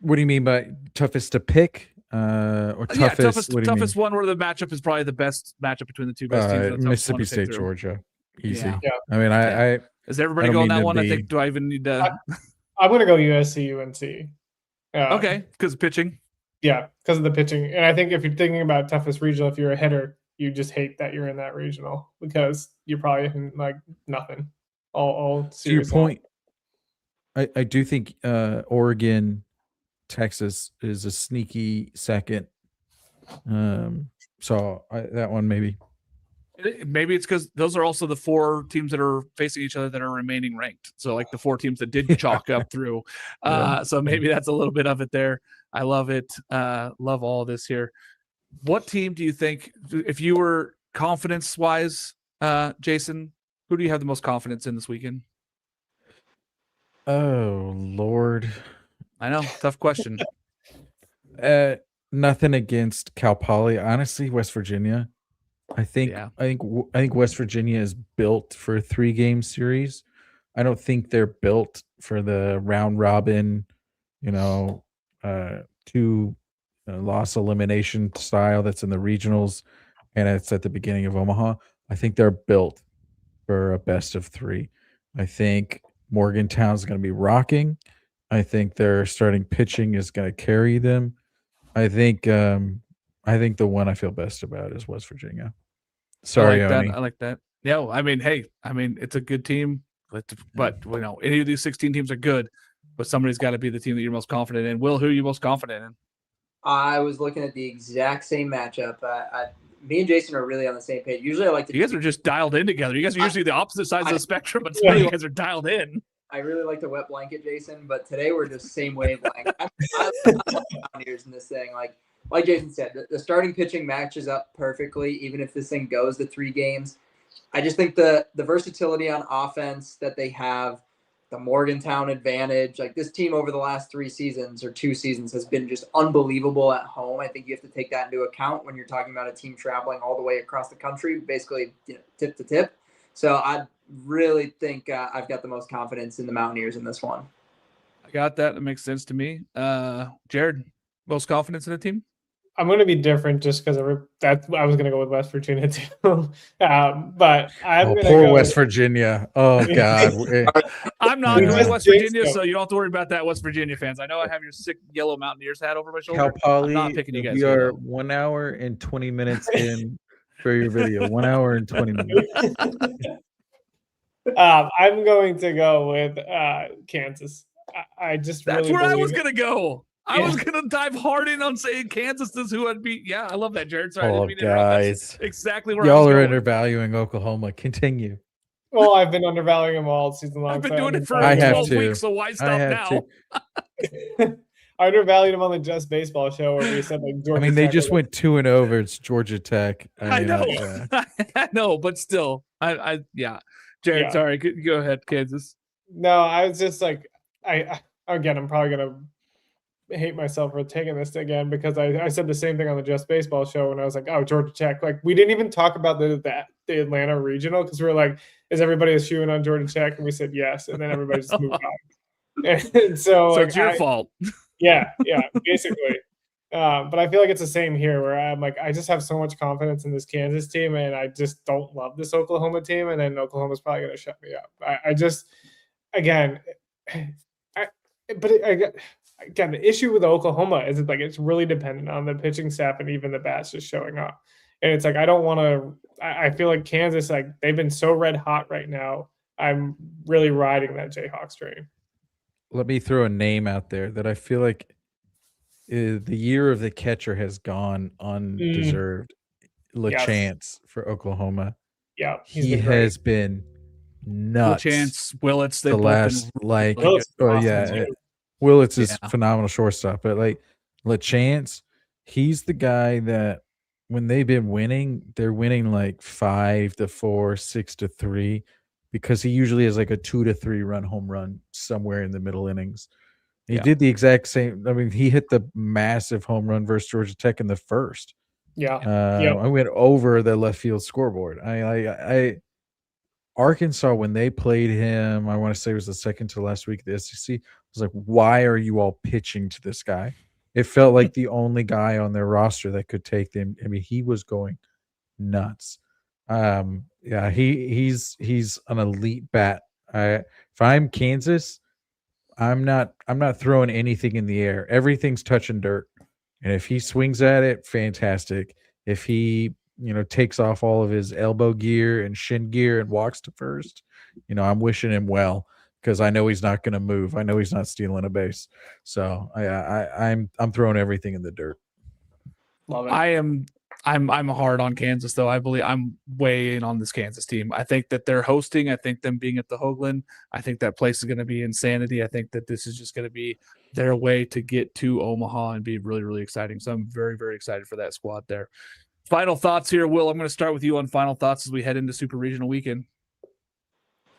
What do you mean by toughest to pick? Or toughest? Toughest one where the matchup is probably the best matchup between the two best teams. Mississippi State, Georgia. Easy. Yeah. I mean, I is everybody going that one? I think. Do I even need to? I'm going to go USC UNC. Okay, because of pitching. Yeah, because of the pitching, and I think if you're thinking about toughest regional, if you're a hitter, you just hate that you're in that regional because you're probably in like nothing. All to your point, I do think Oregon, Texas is a sneaky second. So that one maybe. Maybe it's because those are also the 4 teams that are facing each other that are remaining ranked. So like the 4 teams that did chalk up through. So maybe that's a little bit of it there. I love it. Love all of this here. What team do you think, if you were confidence-wise, Jason, who do you have the most confidence in this weekend? Oh Lord. I know, tough question. Nothing against Cal Poly. Honestly, West Virginia. I think West Virginia is built for a 3-game series. I don't think they're built for the round robin, 2 loss elimination style that's in the regionals, and it's at the beginning of Omaha. I think they're built for a best of 3. I think Morgantown's going to be rocking. I think their starting pitching is going to carry them. I think the one I feel best about is West Virginia. Sorry, Oni. I like that. Yeah, it's a good team, but any of these 16 teams are good, but somebody's got to be the team that you're most confident in. Will, who are you most confident in? I was looking at the exact same matchup. Me and Jason are really on the same page. Usually I like to. You guys are just dialed in together. You guys are usually the opposite sides of the spectrum, but today you guys are dialed in. I really like to wet blanket Jason, but today we're just same wavelength. I love Mountaineers in this thing. Like Jason said, the starting pitching matches up perfectly, even if this thing goes to 3 games. I just think the versatility on offense that they have, the Morgantown advantage, like this team over the last 3 seasons or 2 seasons has been just unbelievable at home. I think you have to take that into account when you're talking about a team traveling all the way across the country, basically tip to tip. So I really think I've got the most confidence in the Mountaineers in this one. I got that. That makes sense to me. Jared, most confidence in the team? I'm going to be different just because I was going to go with West Virginia too. But I'm going to go West Virginia. Oh God, I'm not going West Virginia, so you don't have to worry about that, West Virginia fans. I know I have your sick yellow Mountaineers hat over my shoulder. Cal Poly, I'm not picking you guys. We are 1 hour and 20 minutes in for your video. 1 hour and 20 minutes. I'm going to go with Kansas. That's where I was going to go. I was going to dive hard in on saying Kansas is who I'd be. Yeah, I love that, Jared. Sorry, I didn't mean to interrupt. That's exactly where y'all are undervaluing Oklahoma. Continue. Well, I've been undervaluing them all season long. I've been doing it for 12 weeks, so why stop now? I undervalued them on the Just Baseball show where we said Georgia they just went 2-0 versus Georgia Tech. I know. I know, but still. Jared, sorry. Go ahead, Kansas. No, I was just I'm probably going to hate myself for taking this again because I said the same thing on the Just Baseball show when I was like, oh, Georgia Tech. We didn't even talk about the Atlanta regional because we were like, is everybody eschewing on Georgia Tech? And we said yes, and then everybody just moved on. And so it's your fault. Yeah, basically. But I feel like it's the same here where I'm like, I just have so much confidence in this Kansas team, and I just don't love this Oklahoma team, and then Oklahoma's probably going to shut me up. Again, the issue with Oklahoma is it's really dependent on the pitching staff and even the bats just showing up. And it's I don't want to – I feel like Kansas, they've been so red hot right now. I'm really riding that Jayhawks train. Let me throw a name out there that I feel like the year of the catcher has gone undeserved. LaChance for Oklahoma. Yeah. He has been nuts. LaChance, Willits. The last Willits is phenomenal shortstop, but LaChance, he's the guy that when they've been winning, they're winning 5-4, 6-3, because he usually has a 2 to 3 run home run somewhere in the middle innings. He did the exact same. I mean, he hit the massive home run versus Georgia Tech in the first. Yeah. I went over the left field scoreboard. Arkansas, when they played him, I want to say it was the second to last week of the SEC, was like, why are you all pitching to this guy? It felt like the only guy on their roster that could take them. I mean, he was going nuts. He's an elite bat. If I'm Kansas, I'm not throwing anything in the air. Everything's touching dirt. And if he swings at it, fantastic. If he takes off all of his elbow gear and shin gear and walks to first, I'm wishing him well, because I know he's not going to move. I know he's not stealing a base. So I'm throwing everything in the dirt. Love it. I'm hard on Kansas, though. I believe I'm way in on this Kansas team. I think that they're hosting. I think them being at the Hoagland, I think that place is going to be insanity. I think that this is just going to be their way to get to Omaha and be really, really exciting. So I'm very, very excited for that squad there. Final thoughts here, Will. I'm going to start with you on final thoughts as we head into Super Regional Weekend.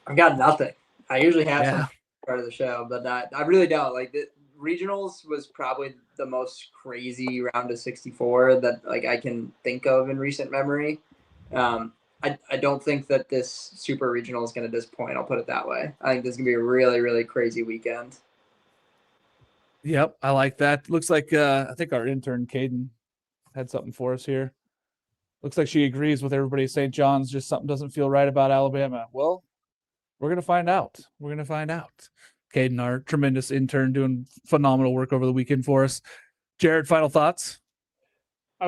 I've got nothing. I usually have Yeah. some part of the show, but I really don't. Like the regionals was probably the most crazy round of 64 that like I can think of in recent memory. I don't think that this super regional is going to disappoint. I'll put it that way. I think this is going to be a really, really crazy weekend. Yep, I like that. Looks like I think our intern Caden had something for us here. Looks like she agrees with everybody at St. John's. Just something doesn't feel right about Alabama. Well, we're going to find out. We're going to find out. Caden, our tremendous intern, doing phenomenal work over the weekend for us. Jared, final thoughts? I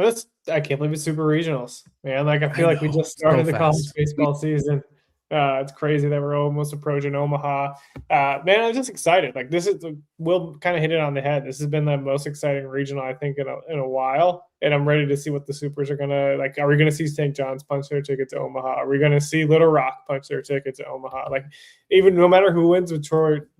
can't believe it's super regionals, man. Like I feel like we just started the college baseball season. It's crazy that we're almost approaching Omaha. Man, I'm just excited. Like Will kind of hit it on the head. This has been the most exciting regional I think in a while, and I'm ready to see what the Supers are gonna like. Are we gonna see St. John's punch their ticket to Omaha? Are we gonna see Little Rock punch their ticket to Omaha? Like, even no matter who wins with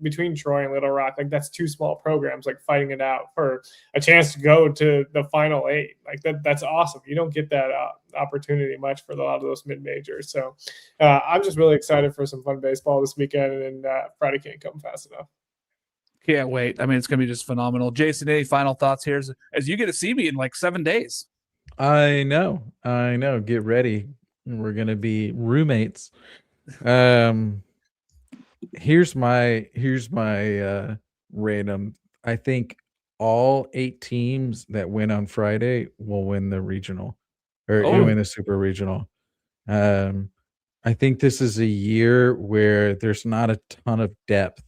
between Troy and Little Rock, like that's two small programs like fighting it out for a chance to go to the final 8. Like that's awesome. You don't get that opportunity much for a lot of those mid majors. So I'm just really excited for some fun baseball this weekend, and Friday can't come fast enough. Can't wait. I mean, it's going to be just phenomenal. Jason, any final thoughts here as you get to see me in like 7 days? I know. Get ready. We're gonna be roommates. Here's my random. I think all 8 teams that win on Friday will win the regional or win the super regional. I think this is a year where there's not a ton of depth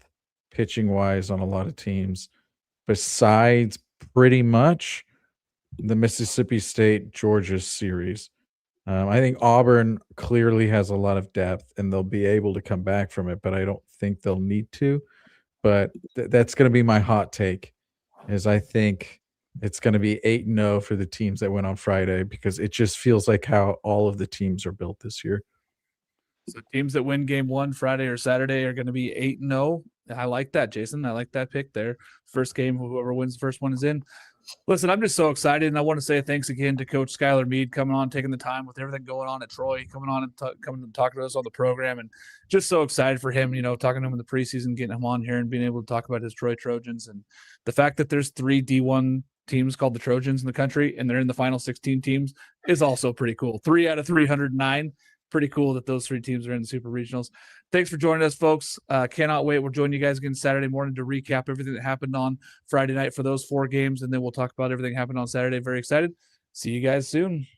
pitching wise on a lot of teams, besides pretty much the Mississippi State Georgia series. I think Auburn clearly has a lot of depth and they'll be able to come back from it, but I don't think they'll need to. But that's going to be my hot take, is I think it's going to be 8-0 for the teams that went on Friday, because it just feels like how all of the teams are built this year. So teams that win game 1 Friday or Saturday are going to be 8-0. I like that, Jason. I like that pick there. First game, whoever wins the first one is in. Listen, I'm just so excited, and I want to say thanks again to Coach Skylar Mead coming on, taking the time with everything going on at Troy, coming on and coming and talking to us on the program, and just so excited for him, talking to him in the preseason, getting him on here and being able to talk about his Troy Trojans, and the fact that there's 3 D1 teams called the Trojans in the country, and they're in the final 16 teams is also pretty cool. 3 out of 309. Pretty cool that those 3 teams are in the super regionals. Thanks for joining us, folks. Cannot wait. We'll join you guys again Saturday morning to recap everything that happened on Friday night for those 4 games, and then we'll talk about everything that happened on Saturday. Very excited. See you guys soon.